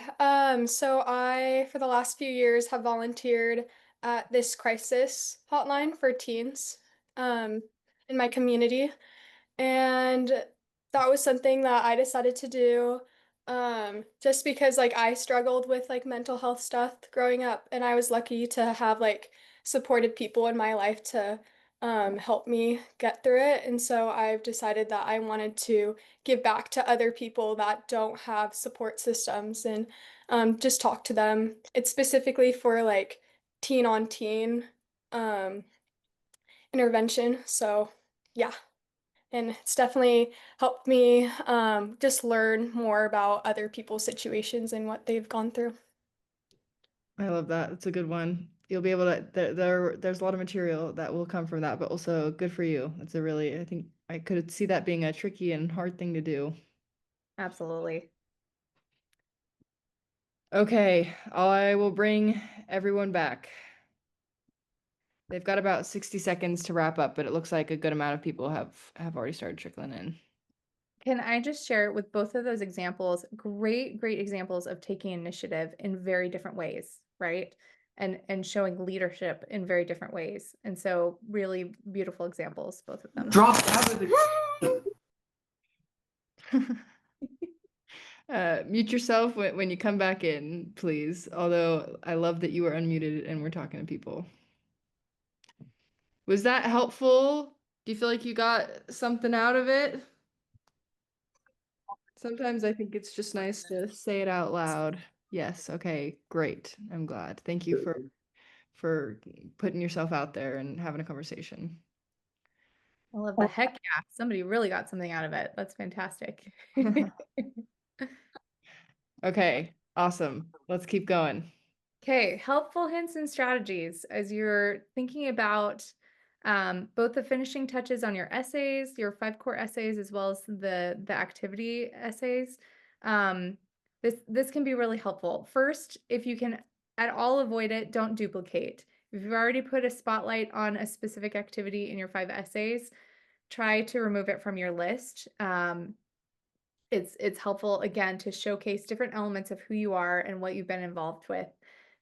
So I, for the last few years, have volunteered at this crisis hotline for teens, um, in my community. And that was something that I decided to do, just because like I struggled with like mental health stuff growing up, and I was lucky to have like supportive people in my life to help me get through it. And so I've decided that I wanted to give back to other people that don't have support systems and just talk to them. It's specifically for like teen on teen um, intervention. So yeah. And it's definitely helped me just learn more about other people's situations and what they've gone through. I love that. That's a good one. You'll be able to there's a lot of material that will come from that, but also good for you. That's a really I think I could see that being a tricky and hard thing to do. Absolutely. Okay, I will bring everyone back. They've got about 60 seconds to wrap up, but it looks like a good amount of people have already started trickling in. Can I just share with both of those examples, great examples of taking initiative in very different ways, right? And showing leadership in very different ways. And so really beautiful examples, both of them. Dropped out of the mute yourself when you come back in, please. Although I love that you are unmuted and we're talking to people. Was that helpful? Do you feel like you got something out of it? Sometimes I think it's just nice to say it out loud. Yes, okay, great. I'm glad. Thank you for putting yourself out there and having a conversation. I love the heck yeah. Somebody really got something out of it. That's fantastic. Okay, awesome. Let's keep going. Okay, helpful hints and strategies as you're thinking about both the finishing touches on your essays, your 5 core essays, as well as the activity essays. This can be really helpful. First, if you can at all avoid it, don't duplicate. If you've already put a spotlight on a specific activity in your 5 essays, try to remove it from your list. It's helpful again to showcase different elements of who you are and what you've been involved with.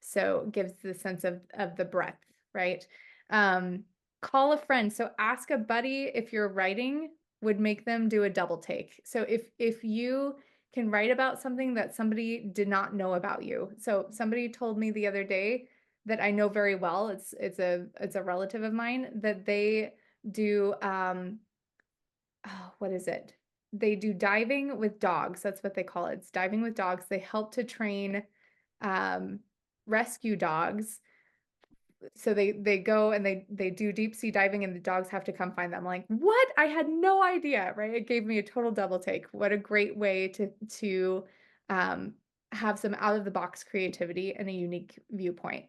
So it gives the sense of the breadth, right? Call a friend. So ask a buddy if you're writing would make them do a double take. So if you can write about something that somebody did not know about you. So somebody told me the other day that I know very well, it's a relative of mine, that they do what is it? They do diving with dogs. That's what they call it. It's diving with dogs. They help to train rescue dogs. So they go and they do deep sea diving and the dogs have to come find them. Like, what? I had no idea, right? It gave me a total double take. What a great way to have some out of the box creativity and a unique viewpoint.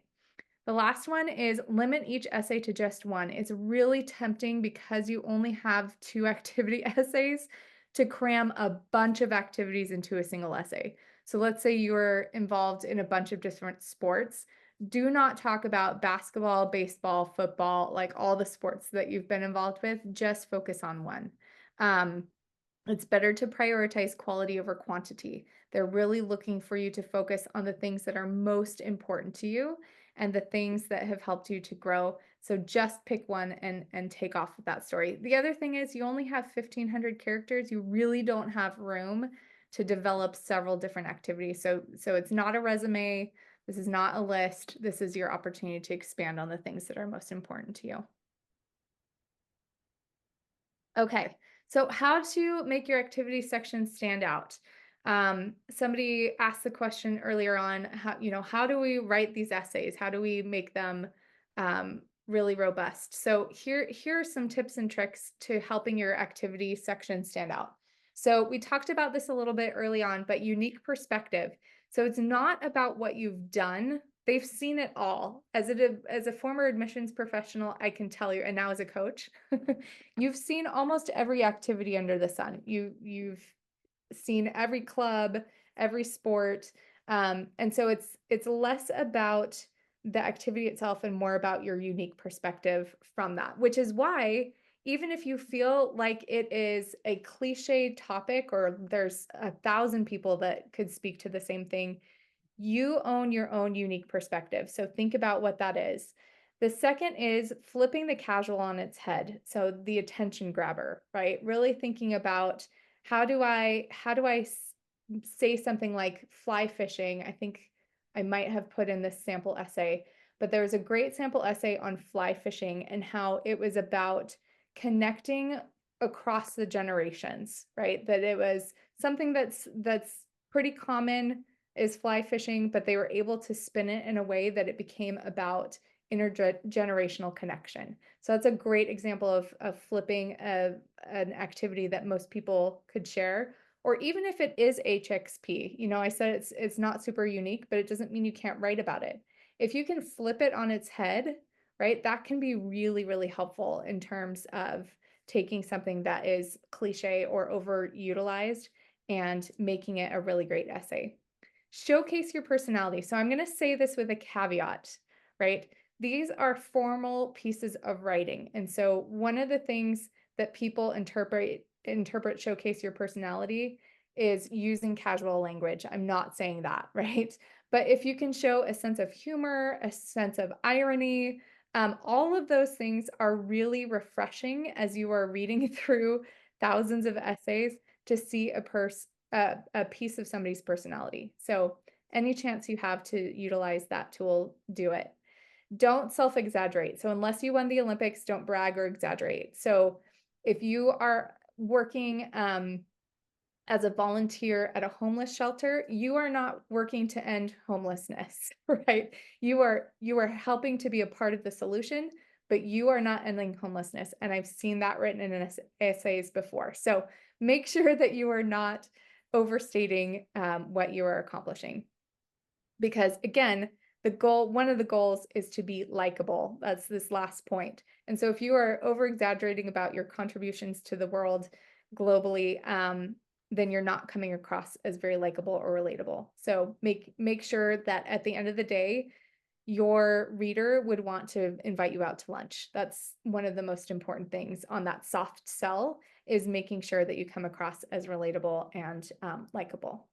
The last one is limit each essay to just one. It's really tempting because you only have 2 activity essays to cram a bunch of activities into a single essay. So let's say you're involved in a bunch of different sports. Do not talk about basketball, baseball, football, like all the sports that you've been involved with. Just focus on one. It's better to prioritize quality over quantity. They're really looking for you to focus on the things that are most important to you and the things that have helped you to grow. So just pick one and take off with that story. The other thing is you only have 1,500 characters. You really don't have room to develop several different activities. So it's not a resume. This is not a list. This is your opportunity to expand on the things that are most important to you. Okay, so how to make your activity section stand out. Somebody asked the question earlier on, how do we write these essays? How do we make them really robust? So here are some tips and tricks to helping your activity section stand out. So we talked about this a little bit early on, but unique perspective. So it's not about what you've done. They've seen it all. As a former admissions professional, I can tell you, and now as a coach, you've seen almost every activity under the sun. You've seen every club, every sport. And so it's less about the activity itself and more about your unique perspective from that, which is why even if you feel like it is a cliche topic or there's 1,000 people that could speak to the same thing, you own your own unique perspective. So think about what that is. The second is flipping the casual on its head. So the attention grabber, right? Really thinking about how do I say something like fly fishing? I think I might have put in this sample essay, but there was a great sample essay on fly fishing and how it was about connecting across the generations, right? That it was something that's pretty common is fly fishing, but they were able to spin it in a way that it became about intergenerational connection. So that's a great example of flipping an activity that most people could share. Or even if it is HXP, I said it's not super unique, but it doesn't mean you can't write about it. If you can flip it on its head, right, that can be really, really helpful in terms of taking something that is cliche or overutilized and making it a really great essay. Showcase your personality. So I'm going to say this with a caveat, right? These are formal pieces of writing. And so one of the things that people interpret showcase your personality is using casual language. I'm not saying that, right? But if you can show a sense of humor, a sense of irony, all of those things are really refreshing as you are reading through thousands of essays to see a piece of somebody's personality. So any chance you have to utilize that tool, do it. don't self-exaggerate. So unless you won the Olympics, don't brag or exaggerate. So if you are working as a volunteer at a homeless shelter, you are not working to end homelessness, right? You are helping to be a part of the solution, but you are not ending homelessness. And I've seen that written in essays before. So make sure that you are not overstating what you are accomplishing. Because again, one of the goals is to be likable. That's this last point. And so if you are over exaggerating about your contributions to the world globally, then you're not coming across as very likable or relatable. So make sure that at the end of the day, your reader would want to invite you out to lunch. That's one of the most important things on that soft sell, is making sure that you come across as relatable and likable.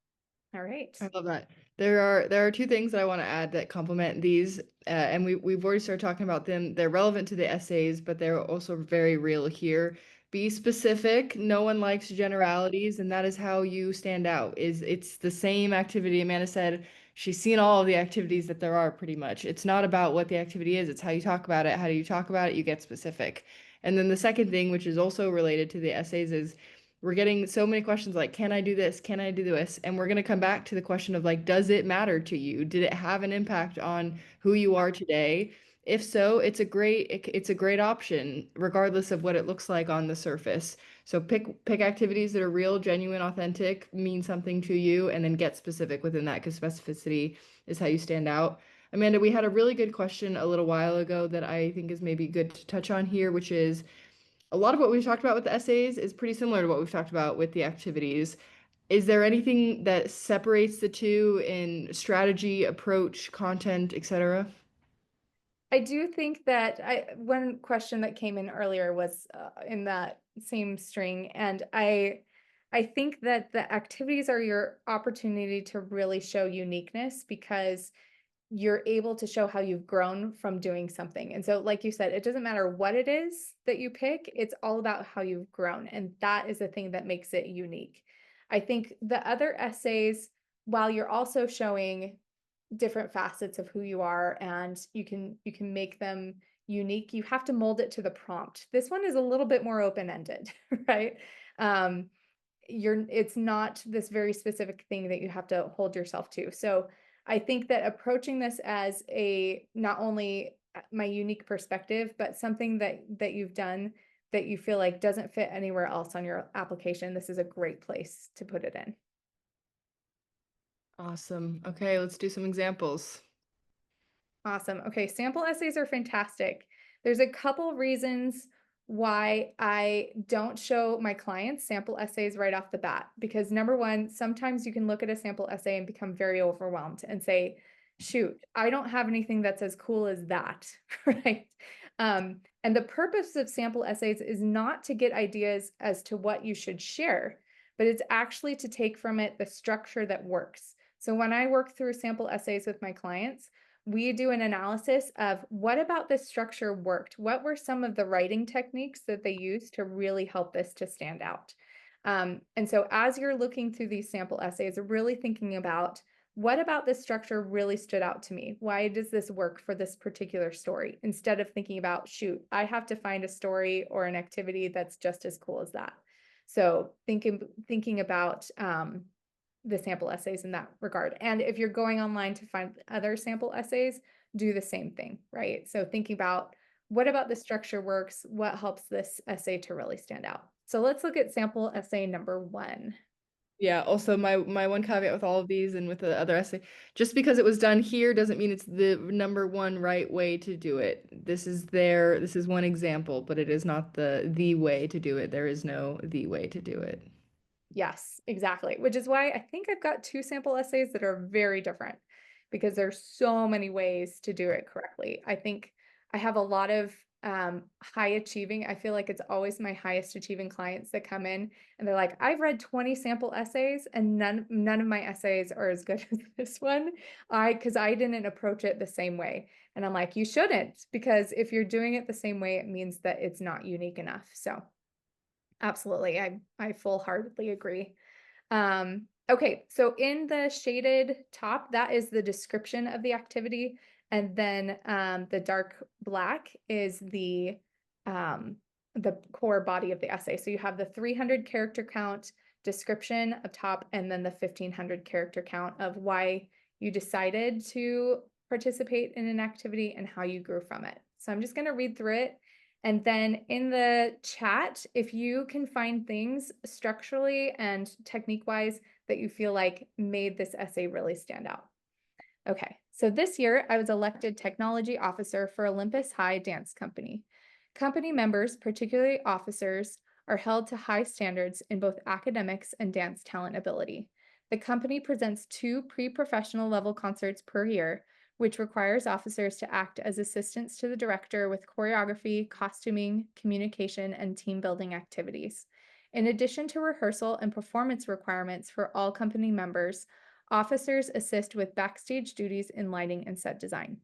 All right. I love that. There are two things that I want to add that complement these, and we've already started talking about them. They're relevant to the essays, but they're also very real here. Be specific. No one likes generalities, and that is how you stand out. It's the same activity. Amanda said she's seen all of the activities that there are pretty much. It's not about what the activity is, it's how you talk about it. How do you talk about it? You get specific. And then the second thing, which is also related to the essays, is we're getting so many questions like, can I do this? Can I do this? And we're going to come back to the question of like, does it matter to you? Did it have an impact on who you are today? If so, it's a great option, regardless of what it looks like on the surface. So pick activities that are real, genuine, authentic, mean something to you, and then get specific within that, because specificity is how you stand out. Amanda, we had a really good question a little while ago that I think is maybe good to touch on here, which is, a lot of what we've talked about with the essays is pretty similar to what we've talked about with the activities. Is there anything that separates the two in strategy, approach, content, etc.? I do think that one question that came in earlier was in that same string, and I think that the activities are your opportunity to really show uniqueness, because you're able to show how you've grown from doing something. And so, like you said, it doesn't matter what it is that you pick, it's all about how you've grown. And that is the thing that makes it unique. I think the other essays, while you're also showing different facets of who you are, and you can make them unique, you have to mold it to the prompt. This one is a little bit more open-ended, right? It's not this very specific thing that you have to hold yourself to. So I think that approaching this as not only my unique perspective, but something that you've done that you feel like doesn't fit anywhere else on your application, this is a great place to put it in. Awesome. Okay, let's do some examples. Awesome. Okay, sample essays are fantastic. There's a couple reasons why I don't show my clients sample essays right off the bat. Because number one, sometimes you can look at a sample essay and become very overwhelmed and say, shoot, I don't have anything that's as cool as that, right? And the purpose of sample essays is not to get ideas as to what you should share, but it's actually to take from it the structure that works. So when I work through sample essays with my clients, we do an analysis of what about this structure worked? What were some of the writing techniques that they used to really help this to stand out? And so as you're looking through these sample essays, really thinking about, what about this structure really stood out to me? Why does this work for this particular story? Instead of thinking about, shoot, I have to find a story or an activity that's just as cool as that. So thinking about the sample essays in that regard. And if you're going online to find other sample essays, do the same thing, right? So thinking about, what about the structure works? What helps this essay to really stand out? So let's look at sample essay number 1. Yeah, also my one caveat with all of these and with the other essay, just because it was done here doesn't mean it's the number one right way to do it. This is one example, but it is not the way to do it. There is no the way to do it. Yes, exactly. Which is why I think I've got 2 sample essays that are very different, because there's so many ways to do it correctly. I think I have a lot of high achieving. I feel like it's always my highest achieving clients that come in and they're like, I've read 20 sample essays and none of my essays are as good as this one. Because I didn't approach it the same way. And I'm like, you shouldn't, because if you're doing it the same way, it means that it's not unique enough. So absolutely. I full-heartedly agree. Okay, so in the shaded top, that is the description of the activity. And then the dark black is the core body of the essay. So you have the 300 character count description up top, and then the 1500 character count of why you decided to participate in an activity and how you grew from it. So I'm just going to read through it. And then in the chat, if you can find things structurally and technique-wise that you feel like made this essay really stand out. Okay, so this year I was elected technology officer for Olympus High Dance Company. Company members, particularly officers, are held to high standards in both academics and dance talent ability. The company presents 2 pre-professional level concerts per year, which requires officers to act as assistants to the director with choreography, costuming, communication, and team building activities. In addition to rehearsal and performance requirements for all company members, officers assist with backstage duties in lighting and set design.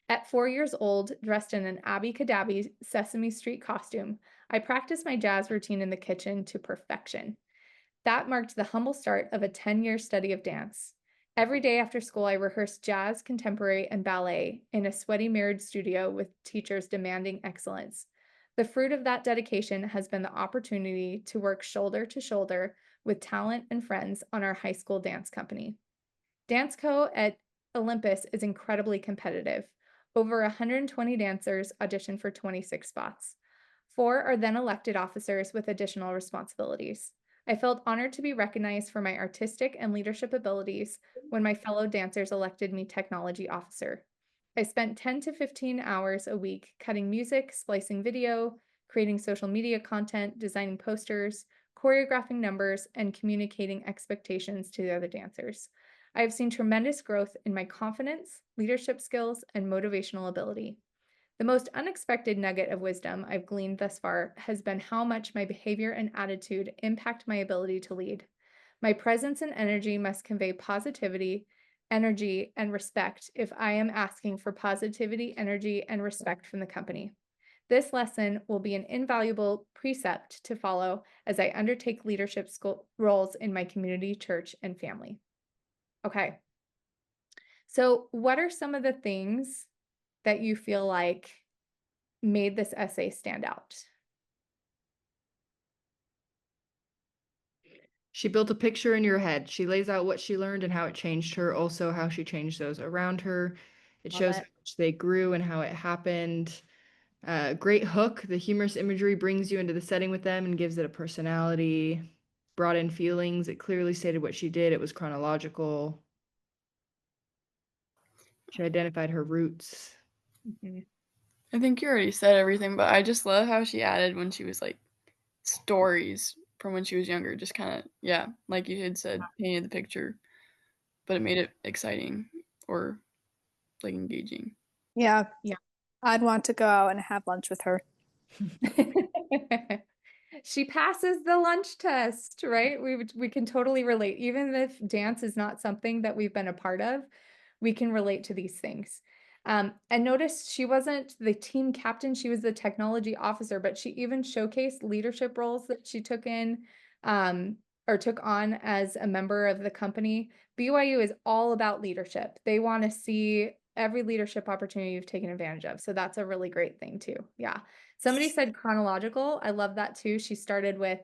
At 4 years old, dressed in an Abby Cadabby Sesame Street costume, I practiced my jazz routine in the kitchen to perfection. That marked the humble start of a 10-year study of dance. Every day after school, I rehearsed jazz, contemporary, and ballet in a sweaty mirrored studio with teachers demanding excellence. The fruit of that dedication has been the opportunity to work shoulder to shoulder with talent and friends on our high school dance company. Dance Co. at Olympus is incredibly competitive. Over 120 dancers audition for 26 spots. 4 are then elected officers with additional responsibilities. I felt honored to be recognized for my artistic and leadership abilities when my fellow dancers elected me technology officer. I spent 10 to 15 hours a week cutting music, splicing video, creating social media content, designing posters, choreographing numbers, and communicating expectations to the other dancers. I have seen tremendous growth in my confidence, leadership skills, and motivational ability. The most unexpected nugget of wisdom I've gleaned thus far has been how much my behavior and attitude impact my ability to lead. My presence and energy must convey positivity, energy, and respect if I am asking for positivity, energy, and respect from the company. This lesson will be an invaluable precept to follow as I undertake leadership roles in my community, church, and family. Okay. So what are some of the things that you feel like made this essay stand out? She built a picture in your head. She lays out what she learned and how it changed her, also how she changed those around her. It Love shows it. how much they grew and how it happened. Great hook. The humorous imagery brings you into the setting with them and gives it a personality. Brought in feelings. It clearly stated what she did. It was chronological. She identified her roots. I think you already said everything, but I just love how she added when she was like stories from when she was younger. Just kind of, yeah, like you had said, painted the picture, but it made it exciting or like engaging. Yeah. Yeah. I'd want to go out and have lunch with her. She passes the lunch test, right? We can totally relate. Even if dance is not something that we've been a part of, we can relate to these things. And notice she wasn't the team captain, she was the technology officer, but she even showcased leadership roles that she took in or took on as a member of the company. BYU is all about leadership. They want to see every leadership opportunity you've taken advantage of. So that's a really great thing too. Yeah. Somebody said chronological. I love that too. She started with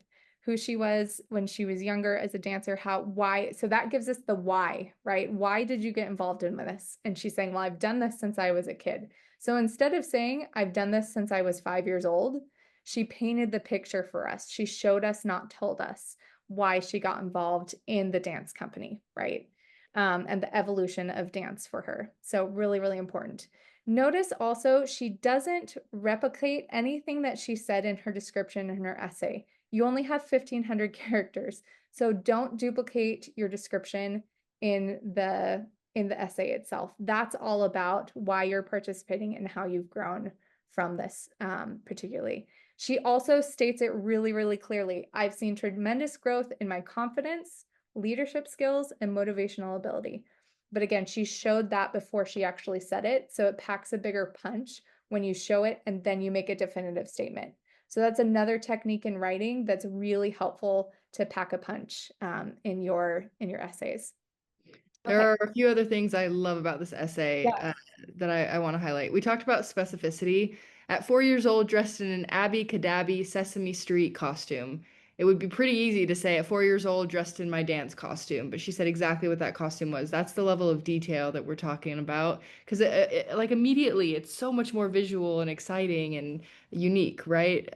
who she was when she was younger as a dancer, why. So that gives us the why, right? Why did you get involved in this? And she's saying, well, I've done this since I was a kid. So instead of saying, I've done this since I was 5 years old, she painted the picture for us. She showed us, not told us, why she got involved in the dance company, right? And the evolution of dance for her. So really, really important. Notice also, she doesn't replicate anything that she said in her description in her essay. You only have 1,500 characters, so don't duplicate your description in the essay itself. That's all about why you're participating and how you've grown from this particularly. She also states it really, really clearly. I've seen tremendous growth in my confidence, leadership skills, and motivational ability. But again, she showed that before she actually said it. So it packs a bigger punch when you show it and then you make a definitive statement. So that's another technique in writing that's really helpful to pack a punch in your essays. There Okay. are a few other things I love about this essay Yes. that I want to highlight. We talked about specificity. At 4 years old, dressed in an Abby Cadabby Sesame Street costume. It would be pretty easy to say at 4 years old, dressed in my dance costume, but she said exactly what that costume was. That's the level of detail that we're talking about. Because like immediately, it's so much more visual and exciting and unique, right?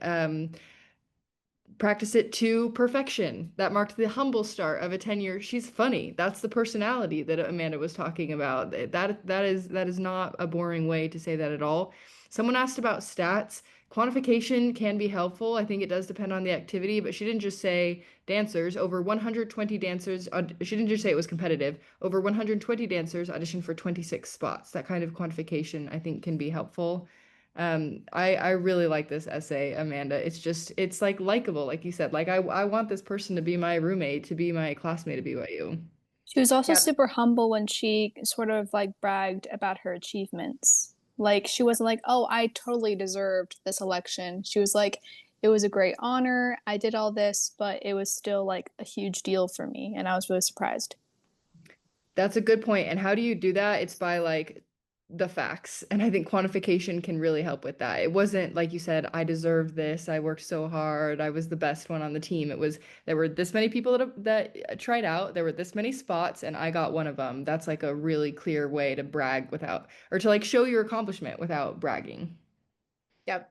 Practice it to perfection. That marked the humble start of a 10-year. She's funny. That's the personality that Amanda was talking about. That is not a boring way to say that at all. Someone asked about stats. Quantification can be helpful. I think it does depend on the activity, but she didn't just say dancers. Over 120 dancers, she didn't just say it was competitive. Over 120 dancers auditioned for 26 spots. That kind of quantification, I think, can be helpful. I really like this essay, Amanda. It's like likable, like you said. Like I want this person to be my roommate, to be my classmate at BYU. She was also Yep. super humble when she sort of like bragged about her achievements. Like she wasn't like, "Oh, I totally deserved this election." She was like, "It was a great honor. I did all this, but it was still like a huge deal for me, and I was really surprised." That's a good point. And how do you do that? It's by like the facts. And I think quantification can really help with that. It wasn't like you said, I deserved this. I worked so hard. I was the best one on the team. It was there were this many people that tried out. There were this many spots, and I got one of them. That's like a really clear way to brag without, or to like show your accomplishment without bragging. Yep.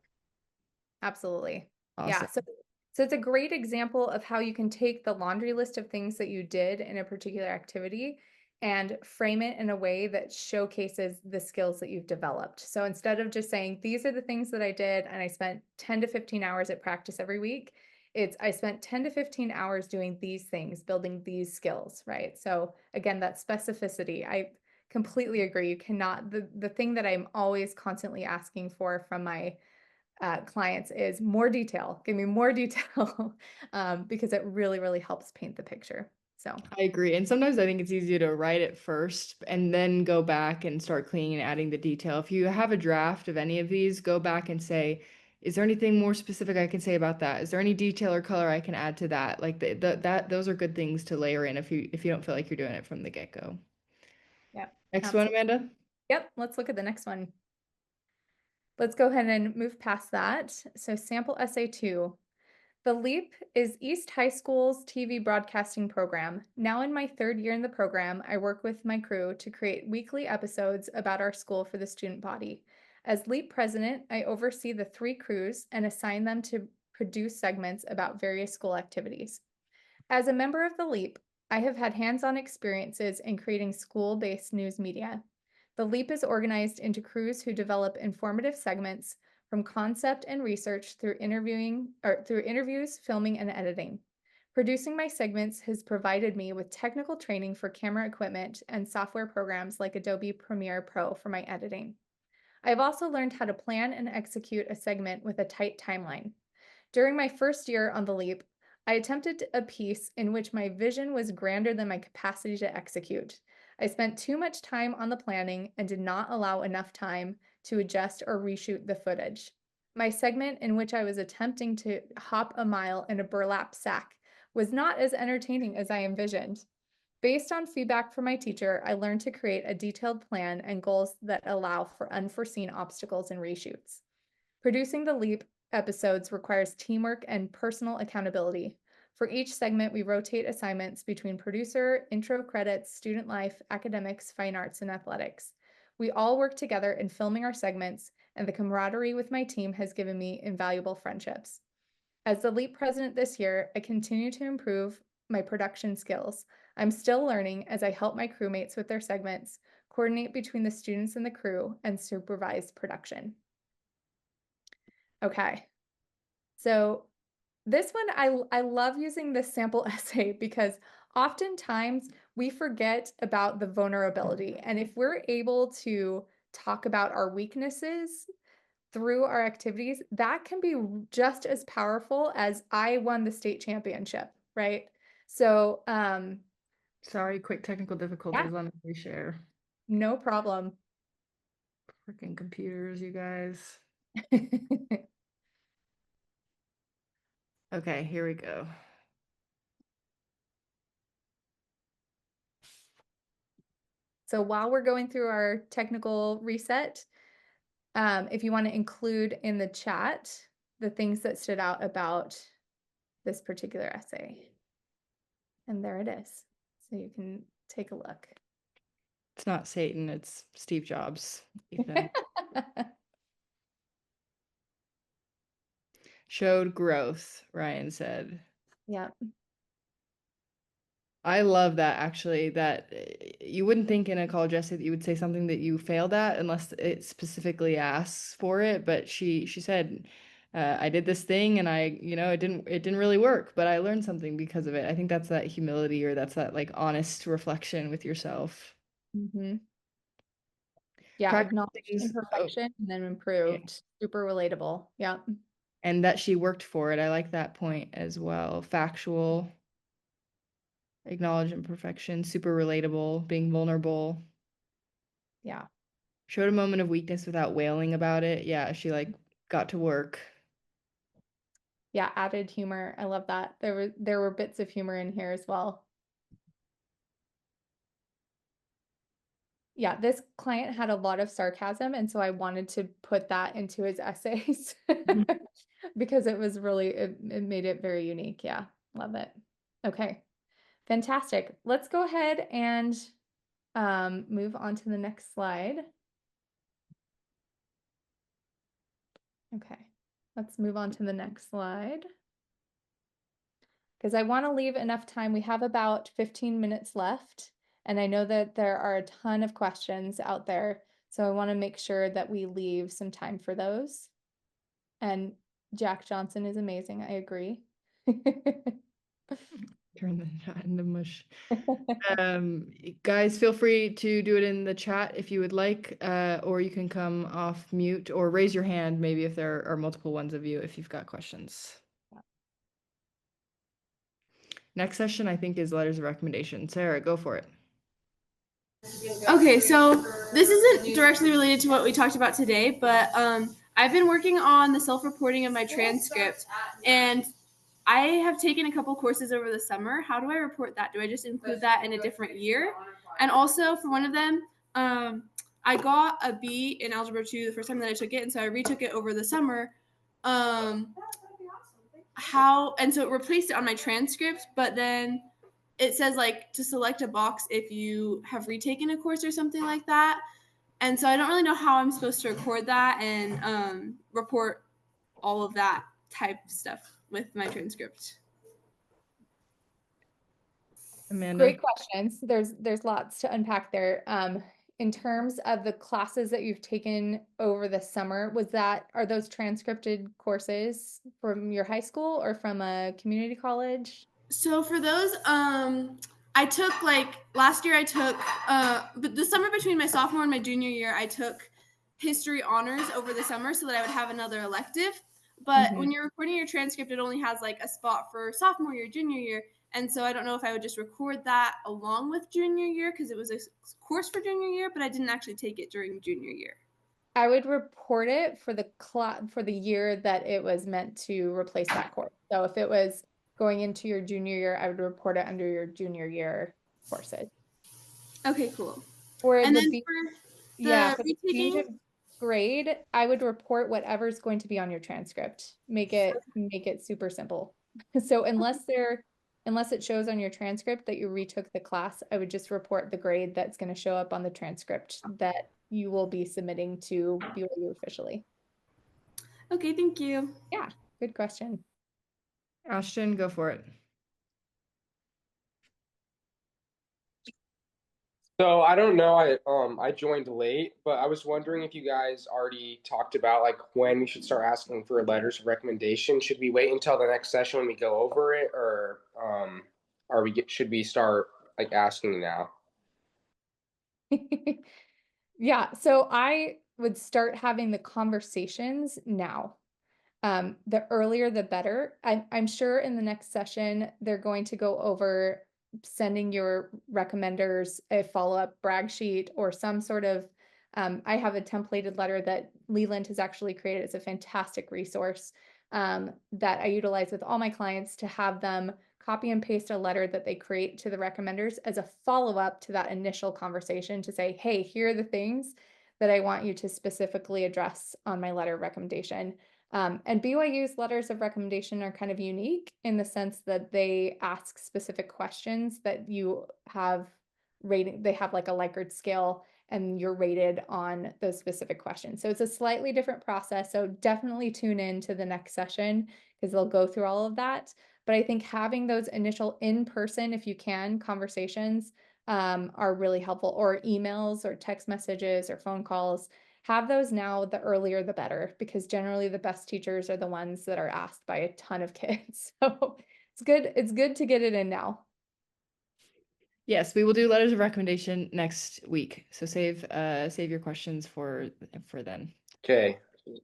Absolutely. Yeah. Awesome. So it's a great example of how you can take the laundry list of things that you did in a particular activity and frame it in a way that showcases the skills that you've developed. So instead of just saying, these are the things that I did, and I spent 10 to 15 hours at practice every week, it's I spent 10 to 15 hours doing these things, building these skills, right? So again, that specificity, I completely agree. You cannot, the thing that I'm always constantly asking for from my clients is more detail. Give me more detail because it really, really helps paint the picture. So, I agree. And sometimes I think it's easier to write it first and then go back and start cleaning and adding the detail. If you have a draft of any of these, go back and say, is there anything more specific I can say about that? Is there any detail or color I can add to that? Like that those are good things to layer in if you don't feel like you're doing it from the get-go. yeah, Next one, absolutely. Amanda. Yep, let's look at the next one. Let's go ahead and move past that. So, sample essay 2. The LEAP is East High School's TV broadcasting program. Now in my 3rd year in the program, I work with my crew to create weekly episodes about our school for the student body. As LEAP president, I oversee the 3 crews and assign them to produce segments about various school activities. As a member of the LEAP, I have had hands-on experiences in creating school-based news media. The LEAP is organized into crews who develop informative segments from concept and research through interviews, filming, and editing. Producing my segments has provided me with technical training for camera equipment and software programs like Adobe Premiere Pro for my editing. I have also learned how to plan and execute a segment with a tight timeline. During my first year on the LEAP, I attempted a piece in which my vision was grander than my capacity to execute. I spent too much time on the planning and did not allow enough time to adjust or reshoot the footage. My segment, in which I was attempting to hop a mile in a burlap sack, was not as entertaining as I envisioned. Based on feedback from my teacher, I learned to create a detailed plan and goals that allow for unforeseen obstacles and reshoots. Producing the LEAP episodes requires teamwork and personal accountability. For each segment, we rotate assignments between producer, intro credits, student life, academics, fine arts, and athletics. We all work together in filming our segments, and the camaraderie with my team has given me invaluable friendships. As the LEAP president this year, I continue to improve my production skills. I'm still learning as I help my crewmates with their segments, coordinate between the students and the crew, and supervise production. Okay, so this one, I love using this sample essay because oftentimes we forget about the vulnerability. And if we're able to talk about our weaknesses through our activities, that can be just as powerful as I won the state championship, right? So, Sorry, quick technical yeah, difficulties. Let me reshare. no problem. Freaking computers, you guys. Okay, here we go. So while we're going through our technical reset, if you want to include in the chat the things that stood out about this particular essay. And there it is. So you can take a look. It's not Satan, it's Steve Jobs. Ethan. Showed growth, Ryan said. Yeah. I love that actually, that you wouldn't think in a college essay that you would say something that you failed at unless it specifically asks for it. But she said, I did this thing and it didn't really work, but I learned something because of it. I think that's that humility, or that's that like honest reflection with yourself. Mm-hmm. Yeah, Practice acknowledged things- imperfection and then improved. Super relatable. Yeah. And that she worked for it. I like that point as well. Factual, acknowledge imperfection, super relatable, being vulnerable. Yeah. Showed a moment of weakness without wailing about it. Yeah, she like got to work. Yeah, added humor. I love that. There were bits of humor in here as well. Yeah, this client had a lot of sarcasm, and so I wanted to put that into his essays because it was really, it made it very unique. Yeah, love it. Okay, fantastic. Let's go ahead and move on to the next slide. Okay, let's move on to the next slide. Because I want to leave enough time. We have about 15 minutes left. And I know that there are a ton of questions out there. So I want to make sure that we leave some time for those. And Jack Johnson is amazing. I agree. Turn the chat into mush. Guys, feel free to do it in the chat if you would like, or you can come off mute or raise your hand maybe if there are multiple ones of you if you've got questions. Next session, I think, is letters of recommendation. Sarah, go for it. Okay, so this isn't directly related to what we talked about today, but I've been working on the self-reporting of my transcript, and I have taken a couple courses over the summer. How do I report that? Do I just include that in a different year? And also for one of them, I got a B in Algebra 2 the first time that I took it, and so I retook it over the summer. And so it replaced it on my transcript, but then it says like to select a box if you have retaken a course or something like that. And so I don't really know how I'm supposed to record that and report all of that type of stuff with my transcript. Amanda. Great questions. There's lots to unpack there. In terms of the classes that you've taken over the summer, are those transcripted courses from your high school or from a community college? So for those, I took last year but the summer between my sophomore and my junior year, I took history honors over the summer so that I would have another elective. But when you're recording your transcript, it only has like a spot for sophomore year, junior year. And so I don't know if I would just record that along with junior year because it was a course for junior year, but I didn't actually take it during junior year. I would report it for the year that it was meant to replace that course. So if it was going into your junior year, I would report it under your junior year courses. Okay, cool. For and the then B- for the yeah, for the retaking, change of grade, I would report whatever's going to be on your transcript. Make it super simple. So unless it shows on your transcript that you retook the class, I would just report the grade that's going to show up on the transcript that you will be submitting to BYU officially. Okay, thank you. Yeah, good question. Ashton, go for it. So I don't know. I joined late, but I was wondering if you guys already talked about like when we should start asking for letters of recommendation. Should we wait until the next session when we go over it, or should we start like asking now? Yeah, so I would start having the conversations now. The earlier the better. I'm sure in the next session they're going to go over sending your recommenders a follow-up brag sheet or some sort of I have a templated letter that Leland has actually created. It's a fantastic resource that I utilize with all my clients to have them copy and paste a letter that they create to the recommenders as a follow-up to that initial conversation to say, hey, here are the things that I want you to specifically address on my letter of recommendation. And BYU's letters of recommendation are kind of unique in the sense that they ask specific questions that you have rating. They have like a Likert scale and you're rated on those specific questions. So it's a slightly different process. So definitely tune in to the next session because they'll go through all of that. But I think having those initial in-person, if you can, conversations are really helpful, or emails or text messages or phone calls. Have those now, the earlier the better, because generally the best teachers are the ones that are asked by a ton of kids. So it's good to get it in now. Yes, we will do letters of recommendation next week. So save your questions for then. Okay.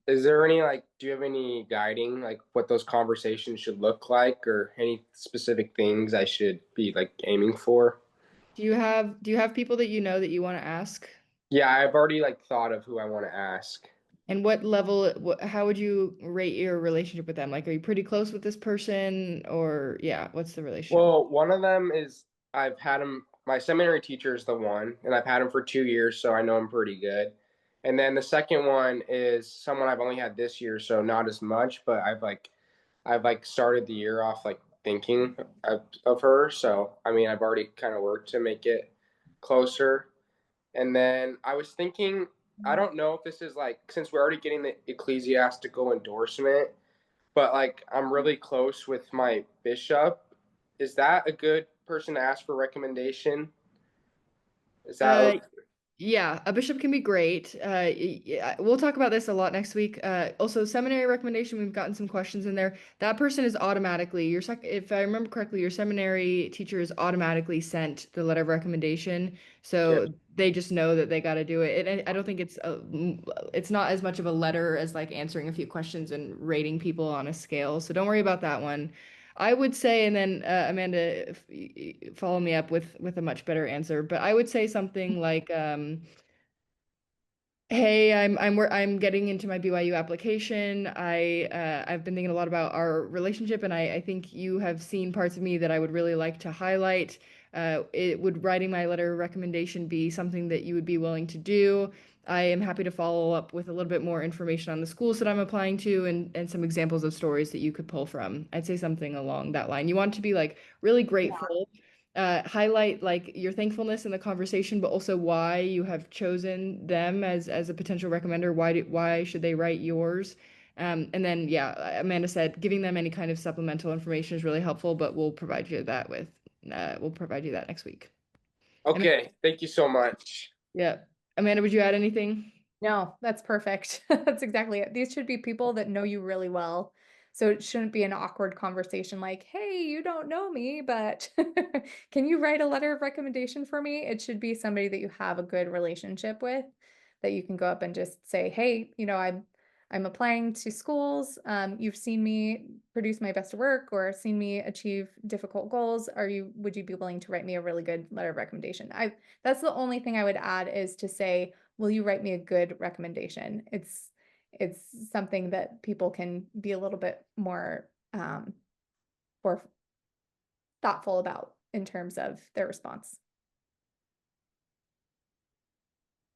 Is there any do you have any guiding what those conversations should look like, or any specific things I should be aiming for? Do you have people that you know that you want to ask? Yeah, I've already thought of who I want to ask. And what level, how would you rate your relationship with them? Like, are you pretty close with this person, or yeah, what's the relationship? Well, one of them is I've had him, my seminary teacher is the one, and I've had him for 2 years, so I know him pretty good. And then the second one is someone I've only had this year, so not as much, but I've started the year off thinking of her. So I mean, I've already kind of worked to make it closer. And then I was thinking, I don't know if this is since we're already getting the ecclesiastical endorsement, but I'm really close with my bishop. Is that a good person to ask for recommendation? Is that Yeah, a bishop can be great. We'll talk about this a lot next week. Also, seminary recommendation, we've gotten some questions in there. That person is automatically, if I remember correctly, your seminary teacher is automatically sent the letter of recommendation. So they just know that they got to do it. And I don't think it's not as much of a letter as answering a few questions and rating people on a scale. So don't worry about that one. I would say, and then Amanda, follow me up with a much better answer. But I would say something like, "Hey, I'm getting into my BYU application. I've been thinking a lot about our relationship, and I think you have seen parts of me that I would really like to highlight. Would writing my letter of recommendation be something that you would be willing to do? I am happy to follow up with a little bit more information on the schools that I'm applying to and some examples of stories that you could pull from." I'd say something along that line. You want to be really grateful. Highlight your thankfulness in the conversation, but also why you have chosen them as a potential recommender. Why should they write yours? And then yeah, Amanda said giving them any kind of supplemental information is really helpful, but we'll provide you that next week. Okay, thank you so much. Yeah. Amanda, would you add anything? No, that's perfect. That's exactly it. These should be people that know you really well. So it shouldn't be an awkward conversation like, hey, you don't know me, but can you write a letter of recommendation for me? It should be somebody that you have a good relationship with, that you can go up and just say, hey, I'm applying to schools. You've seen me produce my best work or seen me achieve difficult goals. Would you be willing to write me a really good letter of recommendation? That's the only thing I would add, is to say, will you write me a good recommendation? It's something that people can be a little bit more thoughtful about in terms of their response.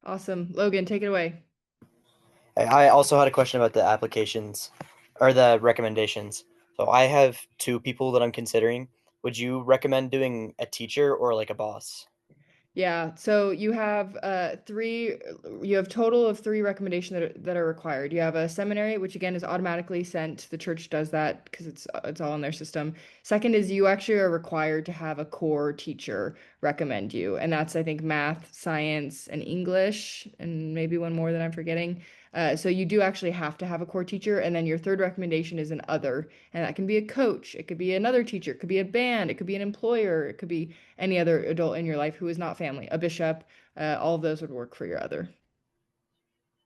Awesome. Logan, take it away. I also had a question about the applications or the recommendations. So I have 2 people that I'm considering. Would you recommend doing a teacher or a boss? Yeah, so you have total of 3 recommendations that are required. You have a seminary, which again is automatically sent. The church does that because it's all in their system. Second is you actually are required to have a core teacher recommend you, and that's I think math, science, and English, and maybe one more that I'm forgetting. So you do actually have to have a core teacher, and then your third recommendation is an other, and that can be a coach, it could be another teacher, it could be a band, it could be an employer, it could be any other adult in your life who is not family, a bishop, all of those would work for your other.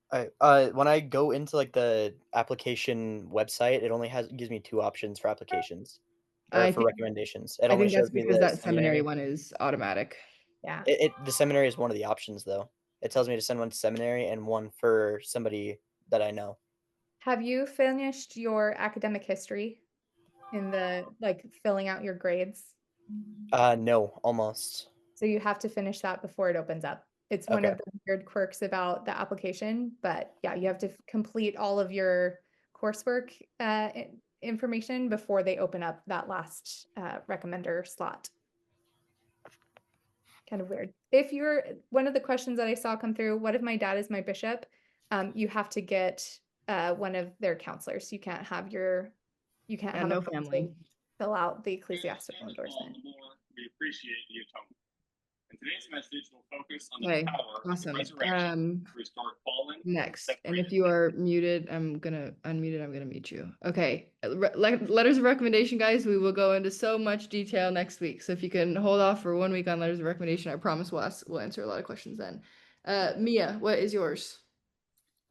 When I go into the application website, it only gives me 2 options for applications or for recommendations. It I only think that's shows me because the that seminary one is automatic. Yeah. The seminary is one of the options though. It tells me to send one to seminary and one for somebody that I know. Have you finished your academic history? in the like filling out your grades? No, almost. So you have to finish that before it opens up. It's one Okay. of the weird quirks about the application, but yeah, you have to complete all of your coursework information before they open up that last recommender slot. Kind of weird. If you're one of the questions that I saw come through, what if my dad is my bishop? You have to get one of their counselors. You can't have you can't have no a person family. fill out the ecclesiastical endorsement. We appreciate the atonement. And today's message will focus on the Okay, power of the awesome. resurrection to restore fallen. Next, and if you are muted, I'm gonna unmute it. I'm gonna mute you. Okay, letters of recommendation, guys. We will go into so much detail next week. So if you can hold off for 1 week on letters of recommendation, I promise we'll answer a lot of questions then. Mia, what is yours?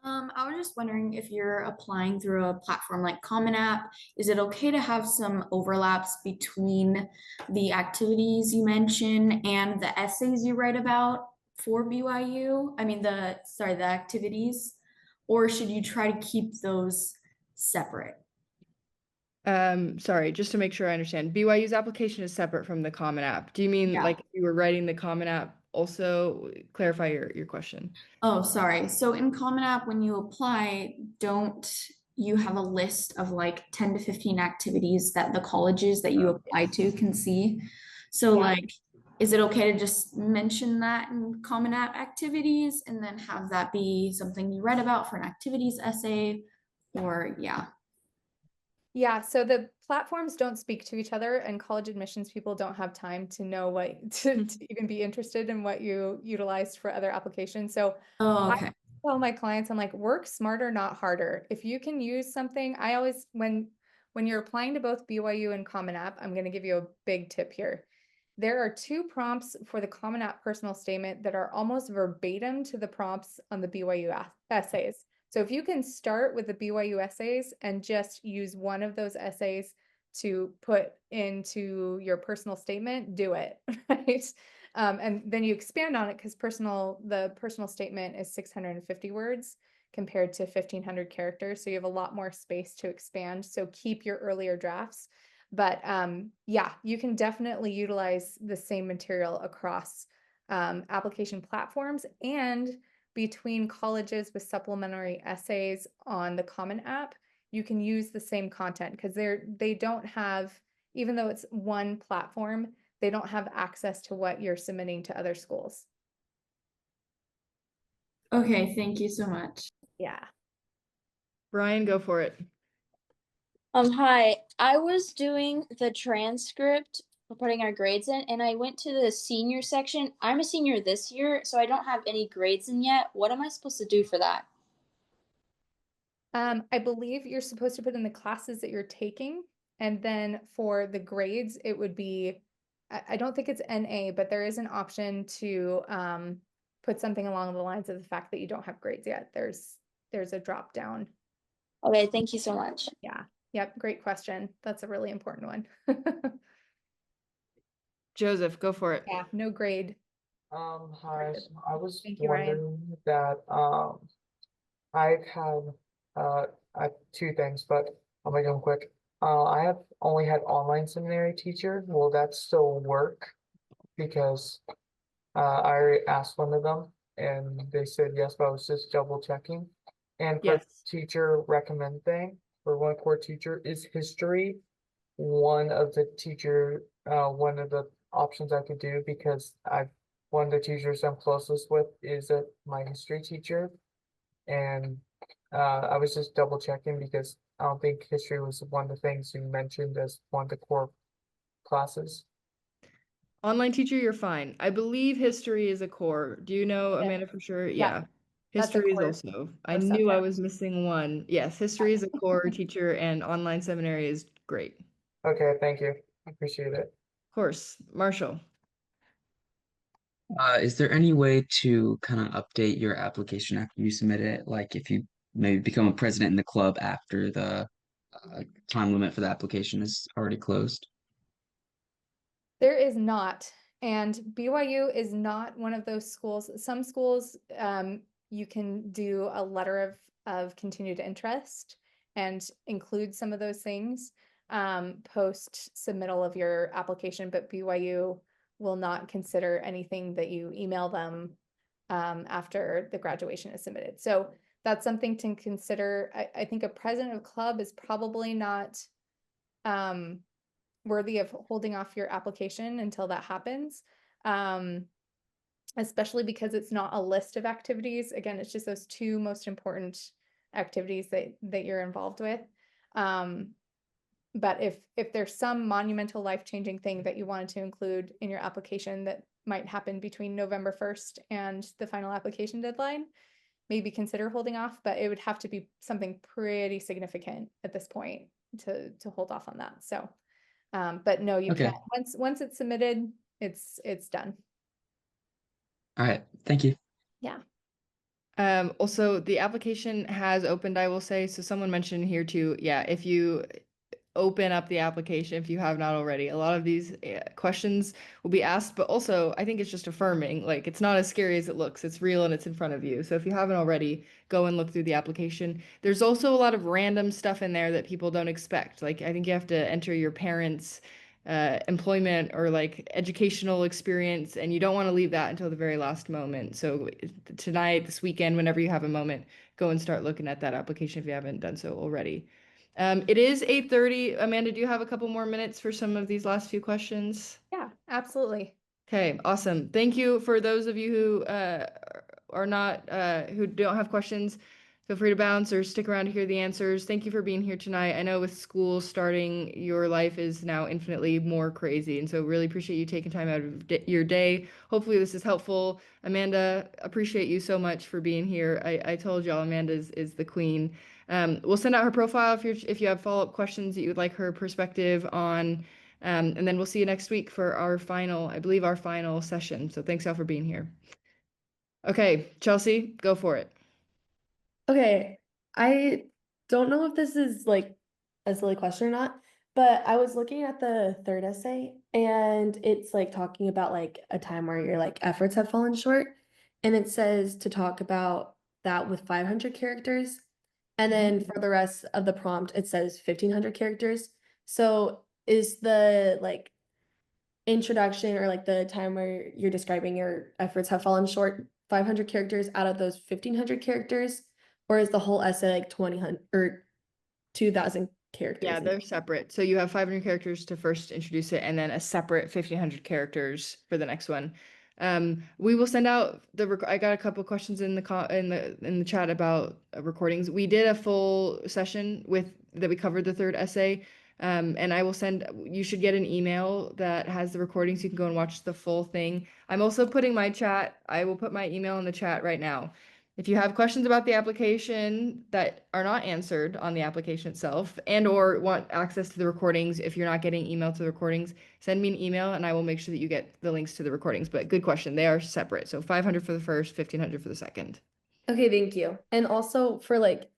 I was just wondering if you're applying through a platform like Common App, is it okay to have some overlaps between the activities you mention and the essays you write about for BYU? I mean, the activities, or should you try to keep those separate? Sorry, just to make sure I understand, BYU's application is separate from the Common App. Do you mean Yeah. like if you were writing the Common App? Also, clarify your question. Oh, sorry. So in Common App, when you apply, don't you have a list of like 10 to 15 activities that the colleges that you apply to can see? So Yeah. like, is it okay to just mention that in Common App activities and then have that be something you read about for an activities essay? Or yeah. Yeah, so the platforms don't speak to each other, and college admissions people don't have time to know what to even be interested in what you utilized for other applications. So Oh, I okay. tell my clients, I'm like, work smarter, not harder. If you can use something, I always when you're applying to both BYU and Common App, I'm going to give you a big tip here. There are 2 prompts for the Common App personal statement that are almost verbatim to the prompts on the BYU essays. So if you can start with the BYU essays and just use one of those essays to put into your personal statement, do it, right? And then you expand on it because the personal statement is 650 words compared to 1,500 characters. So you have a lot more space to expand. So keep your earlier drafts. But yeah, you can definitely utilize the same material across application platforms and between colleges with supplementary essays on the Common App. You can use the same content because they don't have, even though it's one platform, they don't have access to what you're submitting to other schools. Okay, thank you so much. Yeah. Brian, go for it. Hi. I was doing the transcript for putting our grades in, and I went to the senior section. I'm a senior this year, so I don't have any grades in yet. What am I supposed to do for that? I believe you're supposed to put in the classes that you're taking, and then for the grades, it would be, I don't think it's NA, but there is an option to put something along the lines of the fact that you don't have grades yet. There's a drop down. Okay, thank you so much. Yeah. Yep. Great question. That's a really important one. Joseph, go for it. Yeah. No grade. Hi. So I was Thank you, Ryan. wondering that I've had I have 2 things, but I'll make them quick. I have only had online seminary teacher. Will that still work? Because I already asked one of them and they said yes, but I was just double checking. And for Yes. teacher recommend thing for one core teacher is history one of the one of the options I could do because one of the teachers I'm closest with is my history teacher, and I was just double checking because I don't think history was one of the things you mentioned as one of the core classes. Online teacher, you're fine. I believe history is a core. Do you know, Amanda, for sure? Yeah. That's a History is core also. I core knew I subject. was missing one. Yes, history is a core teacher and online seminary is great. Okay, thank you. I appreciate it. Of course. Marshall. Is there any way to kind of update your application after you submit it? Like if you maybe become a president in the club after the time limit for the application is already closed? There is not. And BYU is not one of those schools. Some schools, you can do a letter of continued interest and include some of those things. post submittal of your application, but BYU will not consider anything that you email them after the graduation is submitted. So that's something to consider. I think a president of club is probably not worthy of holding off your application until that happens. Especially because it's not a list of activities. Again, it's just those two most important activities that you're involved with. But if there's some monumental life-changing thing that you wanted to include in your application that might happen between November 1st and the final application deadline, maybe consider holding off, but it would have to be something pretty significant at this point to hold off on that. So, but no, you Okay. can't. Once it's submitted, it's done. All right. Thank you. Yeah. Also, the application has opened, I will say. So someone mentioned here too, yeah, if you open up the application, if you have not already, a lot of these questions will be asked, but also I think it's just affirming, like it's not as scary as it looks. It's real and it's in front of you. So if you haven't already, go and look through the application. There's also a lot of random stuff in there that people don't expect. Like I think you have to enter your parents' employment or like educational experience, and you don't want to leave that until the very last moment. So tonight, this weekend, whenever you have a moment, go and start looking at that application if you haven't done so already. It is 8:30. Amanda, do you have a couple more minutes for some of these last few questions? Yeah, absolutely. Okay, awesome. Thank you for those of you who are not who don't have questions. Feel free to bounce or stick around to hear the answers. Thank you for being here tonight. I know with school starting, your life is now infinitely more crazy, and so really appreciate you taking time out of your day. Hopefully this is helpful. Amanda, appreciate you so much for being here. I told y'all Amanda is the queen. We'll send out her profile if you have follow-up questions that you would like her perspective on. And then we'll see you next week for our final, I believe our final session. So thanks y'all for being here. Okay, Chelsea, go for it. Okay, I don't know if this is like a silly question or not, but I was looking at the third essay and it's like talking about like a time where your like efforts have fallen short. And it says to talk about that with 500 characters. And then for the rest of the prompt, it says 1500 characters. So is the like introduction or like the time where you're describing your efforts have fallen short 500 characters out of those 1500 characters? Or is the whole essay like 2000 or 2000 characters? Yeah, they're separate. So you have 500 characters to first introduce it, and then a separate 1500 characters for the next one. We will send out I got a couple questions in the chat about recordings. We did a full session that we covered the third essay. And I will you should get an email that has the recordings. You can go and watch the full thing. I'm also putting I will put my email in the chat right now. If you have questions about the application that are not answered on the application itself or want access to the recordings, if you're not getting email to the recordings, send me an email and I will make sure that you get the links to the recordings. But good question. They are separate. So 500 for the first, 1500 for the second. Okay, thank you. And also for like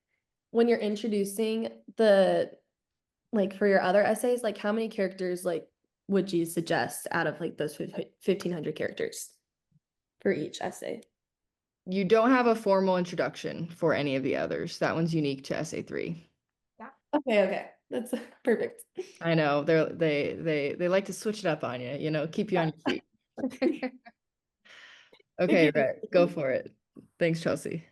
when you're introducing like for your other essays, like how many characters like would you suggest out of like those 1500 characters for each essay? You don't have a formal introduction for any of the others. That one's unique to essay 3. Yeah. Okay. That's perfect. I know they like to switch it up on you, keep you on your feet. Okay, right. Go for it. Thanks, Chelsea.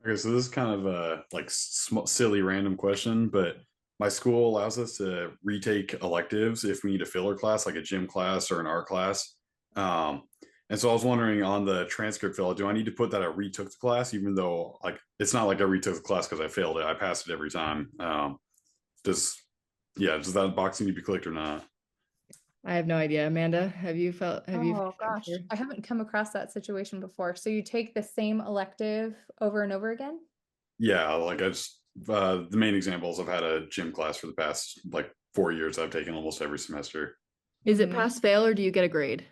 Okay, so this is kind of a silly random question, but my school allows us to retake electives if we need a filler class, like a gym class or an art class. And so I was wondering on the transcript fill, do I need to put that I retook the class, even though like it's not like I retook the class because I failed it. I passed it every time. Does that box need to be clicked or not? I have no idea. Amanda, have you? Oh gosh, I haven't come across that situation before. So you take the same elective over and over again? Yeah, like I just the main examples, I've had a gym class for the past like 4 years. I've taken almost every semester. Is it pass fail or do you get a grade?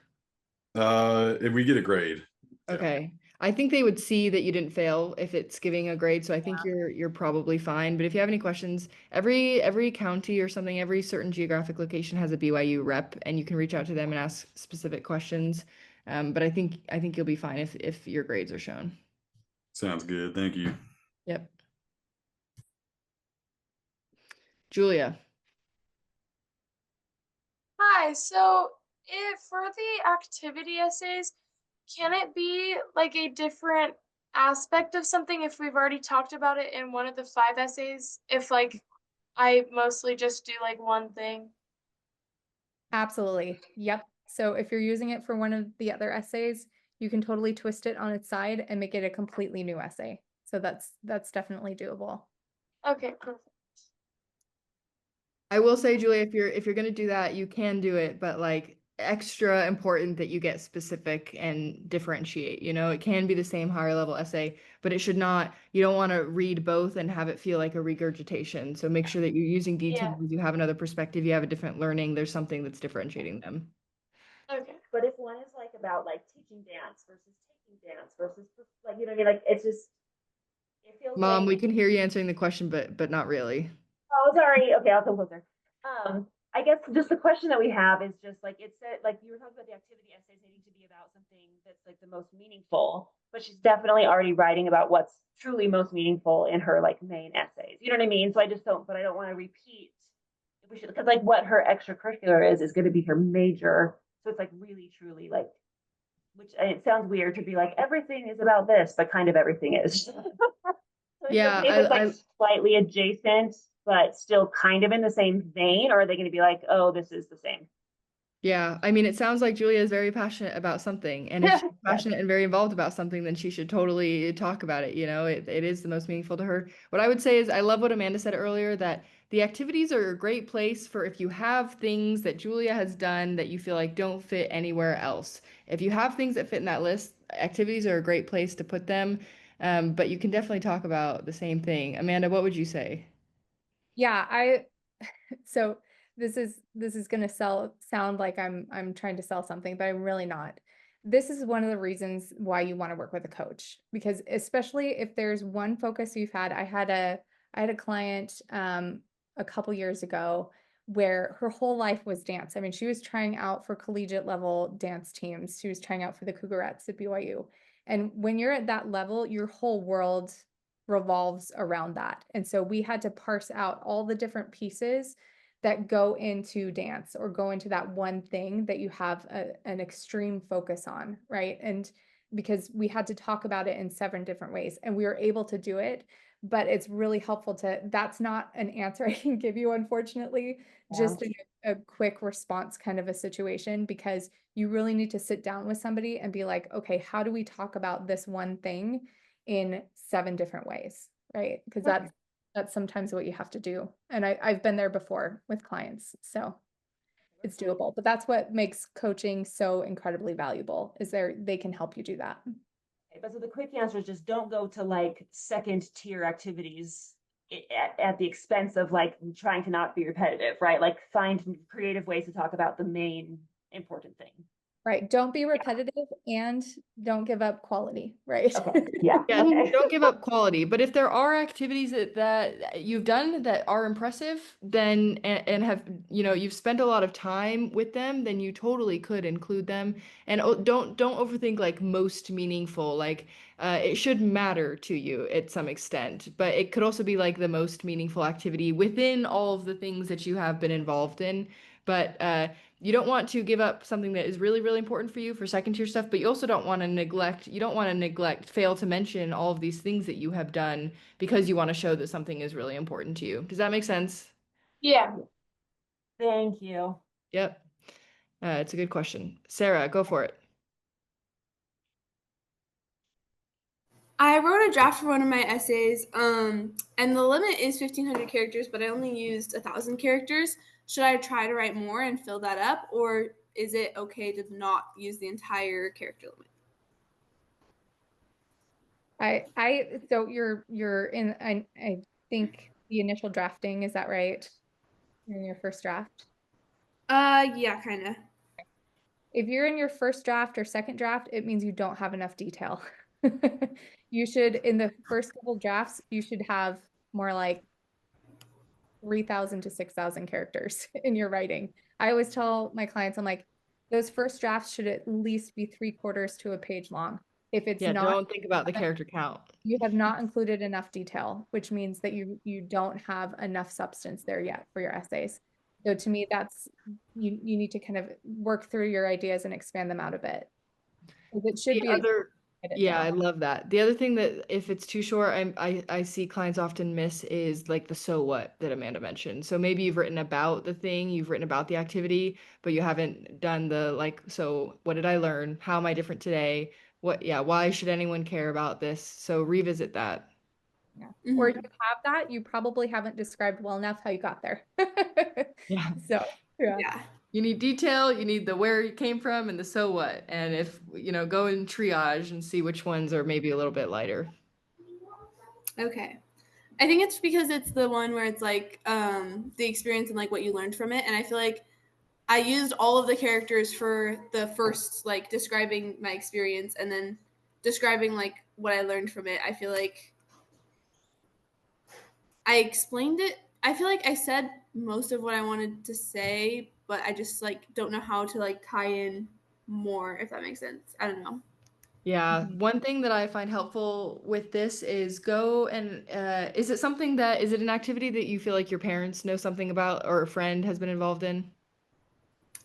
If we get a grade. Okay. I think they would see that you didn't fail if it's giving a grade, so I think you're probably fine. But if you have any questions, every county or something, every certain geographic location has a BYU rep, and you can reach out to them and ask specific questions. But I think you'll be fine if your grades are shown. Sounds good. Thank you. Yep. Julia. Hi, so if for the activity essays, can it be like a different aspect of something if we've already talked about it in one of the 5 essays? If like I mostly just do like one thing? Absolutely. Yep. So if you're using it for one of the other essays, you can totally twist it on its side and make it a completely new essay. So that's definitely doable. Okay, perfect. I will say, Julia, if you're gonna do that, you can do it, but like extra important that you get specific and differentiate. You know, it can be the same higher level essay, but it should not, you don't want to read both and have it feel like a regurgitation. So make sure that you're using details, you have another perspective, you have a different learning, there's something that's differentiating them. Okay. But if one is like about like teaching dance versus taking dance versus like, you know what I mean? Like it's just, it feels Mom, like, we can hear you answering the question, but not really. oh, sorry. Okay, I'll come closer. I guess just the question that we have is just like it said, like you were talking about the activity essays needing to be about something that's like the most meaningful, but she's definitely already writing about what's truly most meaningful in her like main essays. You know what I mean? So I just don't, but I don't want to repeat. We should, because like what her extracurricular is going to be her major. So it's like really truly like, which and it sounds weird to be like everything is about this, but kind of everything is. So Yeah, if it's like slightly adjacent, but still kind of in the same vein, or are they going to be like, oh, this is the same? Yeah, I mean, it sounds like Julia is very passionate about something, and if she's passionate and very involved about something, then she should totally talk about it. You know, it is the most meaningful to her. What I would say is, I love what Amanda said earlier, that the activities are a great place for if you have things that Julia has done that you feel like don't fit anywhere else. If you have things that fit in that list, activities are a great place to put them. But you can definitely talk about the same thing. Amanda, what would you say? Yeah, so this is gonna sound like I'm trying to sell something, but I'm really not. This is one of the reasons why you want to work with a coach, because especially if there's one focus you've had. I had a client a couple years ago where her whole life was dance. I mean, she was trying out for collegiate level dance teams. She was trying out for the Cougarettes at BYU. And when you're at that level, your whole world revolves around that. And so we had to parse out all the different pieces that go into dance or go into that one thing that you have an extreme focus on, right? And because we had to talk about it in 7 different ways, and we were able to do it, but it's really helpful to, that's not an answer I can give you, unfortunately, just a quick response kind of a situation, because you really need to sit down with somebody and be like, okay, how do we talk about this one thing in 7 different ways, right? Because that's sometimes what you have to do. And I've been there before with clients, so it's doable. But that's what makes coaching so incredibly valuable, is they can help you do that. But so the quick answer is just don't go to like second tier activities at the expense of like trying to not be repetitive, right? Like find creative ways to talk about the main important thing. Right. Don't be repetitive and don't give up quality, right? Okay. Yeah. Yeah, don't give up quality. But if there are activities that you've done that are impressive, then and have, you know, you've spent a lot of time with them, then you totally could include them. And don't overthink like most meaningful. Like it should matter to you at some extent, but it could also be like the most meaningful activity within all of the things that you have been involved in. But you don't want to give up something that is really, really important for you for second tier stuff, but you also don't want to fail to mention all of these things that you have done because you want to show that something is really important to you. Does that make sense? Yeah. Thank you. Yep. It's a good question. Sarah, go for it. I wrote a draft for one of my essays, and the limit is 1,500 characters, but I only used 1,000 characters. Should I try to write more and fill that up, or is it okay to not use the entire character limit? So you're in, I think the initial drafting, is that right? You're in your first draft? Yeah, kind of. If you're in your first draft or second draft, it means you don't have enough detail. You should, in the first couple drafts, you should have more like 3,000 to 6,000 characters in your writing. I always tell my clients, I'm like, those first drafts should at least be 3/4 to a page long. If it's Yeah, not, don't think about the character count. you have not included enough detail, which means that you don't have enough substance there yet for your essays. So to me, that's you need to kind of work through your ideas and expand them out a bit. 'Cause it should The be other, get it yeah, I down. love that. The other thing that if it's too short, I see clients often miss is like the so what that Amanda mentioned. So maybe you've written about the thing, you've written about the activity, but you haven't done the like, so what did I learn? How am I different today? What, yeah, why should anyone care about this? So revisit that. Yeah. Or if you have that, you probably haven't described well enough how you got there. Yeah. So, yeah. Yeah. You need detail, you need the where you came from and the so what. And if, go in triage and see which ones are maybe a little bit lighter. Okay. I think it's because it's the one where it's like the experience and like what you learned from it. And I feel like I used all of the characters for the first, like describing my experience and then describing like what I learned from it. I feel like I explained it. I feel like I said most of what I wanted to say, but I just like don't know how to like tie in more, if that makes sense. I don't know. Yeah, one thing that I find helpful with this is go and is it something that is it an activity that you feel like your parents know something about or a friend has been involved in?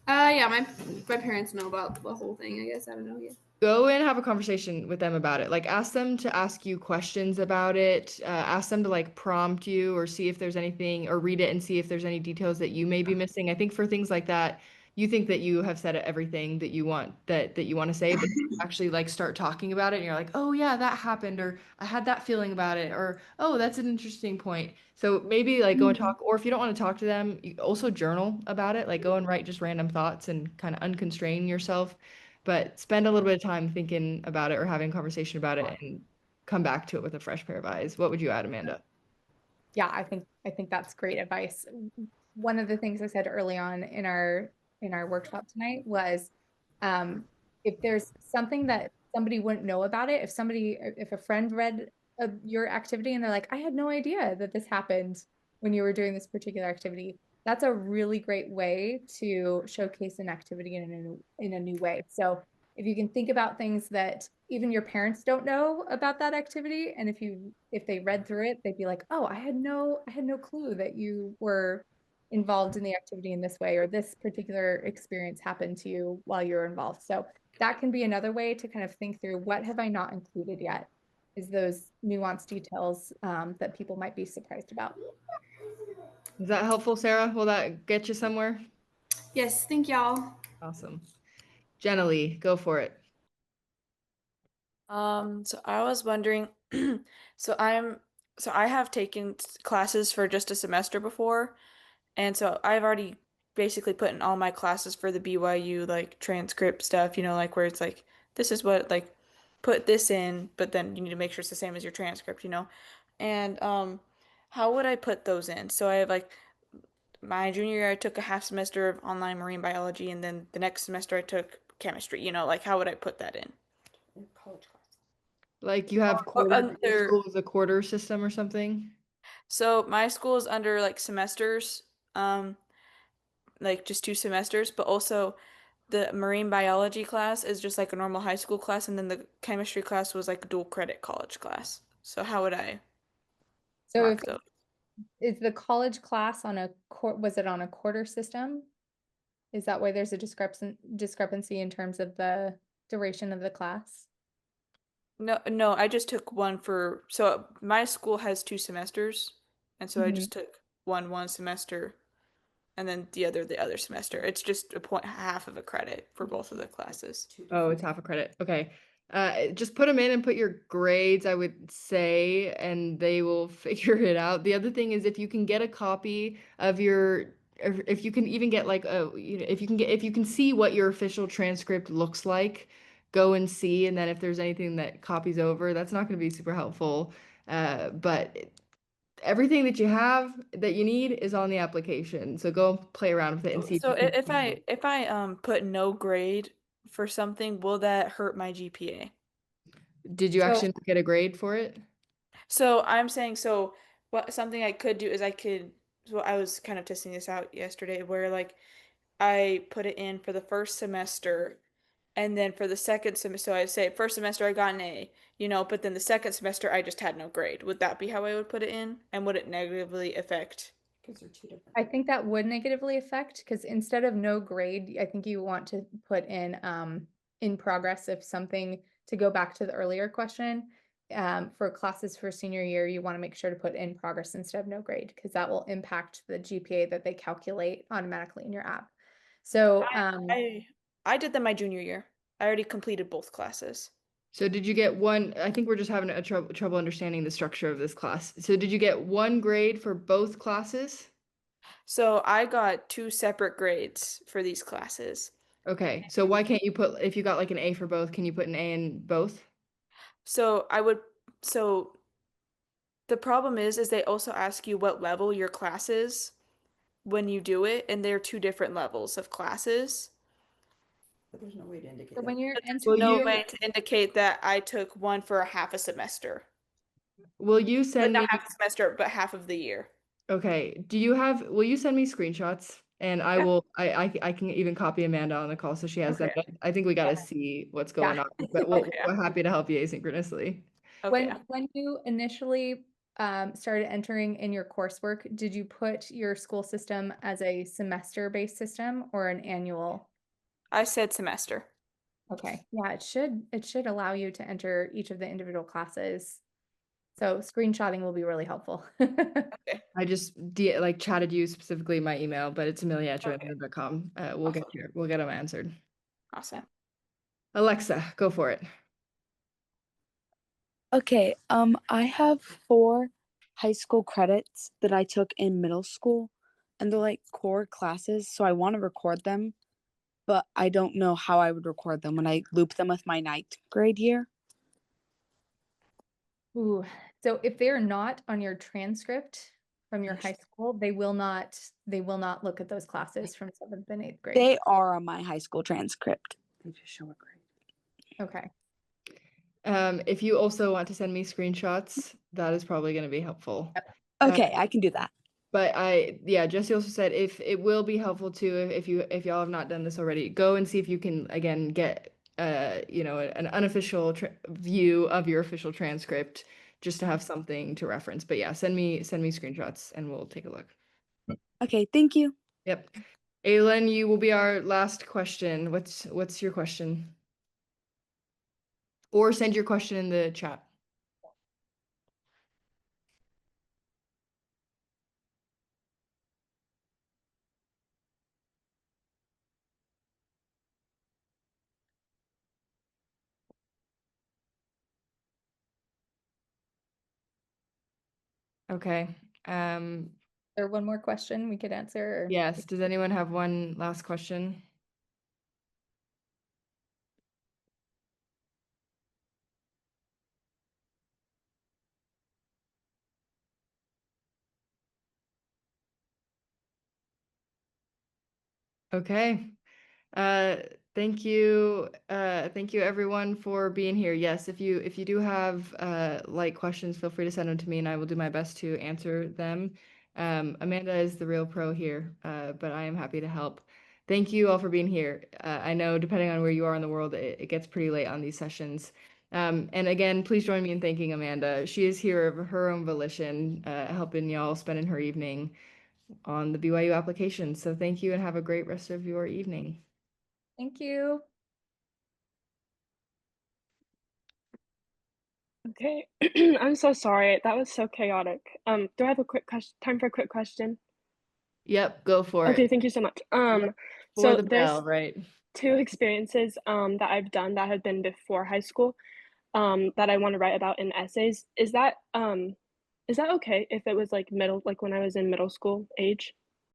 Yeah, my parents know about the whole thing, I guess. I don't know. Yeah. Go and have a conversation with them about it. Like ask them to ask you questions about it. Ask them to like prompt you or see if there's anything or read it and see if there's any details that you may be missing. I think for things like that, you think that you have said everything that you want that you want to say, but actually like start talking about it and you're like, "Oh yeah, that happened," or "I had that feeling about it," or "Oh, that's an interesting point." So maybe like go and talk, or if you don't want to talk to them, you also journal about it. Like go and write just random thoughts and kind of unconstrain yourself, but spend a little bit of time thinking about it or having a conversation about it and come back to it with a fresh pair of eyes. What would you add, Amanda? Yeah, I think that's great advice. One of the things I said early on in our workshop tonight was if there's something that somebody wouldn't know about it, if a friend read your activity and they're like, I had no idea that this happened when you were doing this particular activity, that's a really great way to showcase an activity in a new way. So if you can think about things that even your parents don't know about that activity, and if they read through it, they'd be like, oh, I had no clue that you were involved in the activity in this way, or this particular experience happened to you while you were involved. So that can be another way to kind of think through, what have I not included yet, is those nuanced details that people might be surprised about. Is that helpful, Sarah? Will that get you somewhere? Yes, thank y'all. Awesome. Jenna Lee, go for it. So I was wondering, so I have taken classes for just a semester before, and so I've already basically put in all my classes for the BYU like transcript stuff, like where it's like this is what like put this in, but then you need to make sure it's the same as your transcript. And how would I put those in? So I have like my junior year I took a half semester of online marine biology, and then the next semester I took chemistry, like how would I put that in? College class. Like you have your school is a quarter system or something? So my school is under like semesters, um, like just 2 semesters, but also the marine biology class is just like a normal high school class, and then the chemistry class was like a dual credit college class. So how would I So mark those? is the college class on was it on a quarter system? Is that why there's a discrepancy in terms of the duration of the class? No, no, I just took one so my school has 2 semesters, and so I Mhm. just took one semester, and then the other semester. It's just a point half of a credit for both of the classes. Oh, it's half a credit. Okay. Just put them in and put your grades, I would say, and they will figure it out. The other thing is if you can get a copy of if you can even get like if you can see what your official transcript looks like, go and see. And then if there's anything that copies over, that's not going to be super helpful. But everything that you have that you need is on the application. So go play around with it and see if So you can. if I put no grade for something, will that hurt my GPA? Did you actually get a grade for it? So I'm saying what something I could do is so I was kind of testing this out yesterday where like I put it in for the first semester, and then for the second semester, so I say first semester I got an A, but then the second semester I just had no grade. Would that be how I would put it in? And would it negatively affect Because they're two different. I think that would negatively affect, because instead of no grade, I think you want to put in progress if something, to go back to the earlier question, for classes for senior year, you want to make sure to put in progress instead of no grade, because that will impact the GPA that they calculate automatically in your app. So I did them my junior year. I already completed both classes. So did you get one? I think we're just having a trouble understanding the structure of this class. So did you get one grade for both classes? So I got 2 separate grades for these classes. Okay, so why can't you put, if you got like an A for both, can you put an A in both? So the problem is they also ask you what level your class is when you do it, and they're 2 different levels of classes. But there's no way to indicate So when you're There's no way to indicate that I took one for a half a semester. Will you send Not me? half a semester, but half of the year. Okay, will you send me screenshots? And I will, I can even copy Amanda on the call so she has them. Okay. I think we got to see what's going on, but we're happy to help you asynchronously. When you initially started entering in your coursework, did you put your school system as a semester-based system or an annual? I said semester. Okay, yeah, it should allow you to enter each of the individual classes. So screenshotting will be really helpful. I just like chatted you specifically my email, but it's amelia@jointheroom.com. We'll get them answered. Awesome. Alexa, go for it. Okay, I have 4 high school credits that I took in middle school, and they're like core classes, so I want to record them, but I don't know how I would record them when I loop them with my 9th grade year. Ooh, so if they're not on your transcript from your high school, they will not look at those classes from 7th and 8th grade. They are on my high school transcript. They just show a grade. Okay. If you also want to send me screenshots, that is probably going to be helpful. Okay, I can do that. But Jesse also said if it will be helpful too if y'all have not done this already, go and see if you can again get an unofficial view of your official transcript just to have something to reference. But yeah, send me screenshots and we'll take a look. Okay, thank you. Yep. Aylin, you will be our last question. What's your question? Or send your question in the chat. Okay. Or one more question we could answer? Or... Yes. Does anyone have one last question? Okay. Thank you. Thank you everyone for being here. Yes, if you do have like questions, feel free to send them to me and I will do my best to answer them. Amanda is the real pro here, but I am happy to help. Thank you all for being here. I know depending on where you are in the world, it gets pretty late on these sessions. And again, please join me in thanking Amanda. She is here of her own volition, helping y'all spending her evening on the BYU application. So thank you and have a great rest of your evening. Thank you. Okay, I'm so sorry. That was so chaotic. Do I have a quick time for a quick question? Yep, go for it. Okay, thank you so much. For So the there's bell, right? 2 experiences that I've done that have been before high school that I want to write about in essays. Is that okay if it was like when I was in middle school age?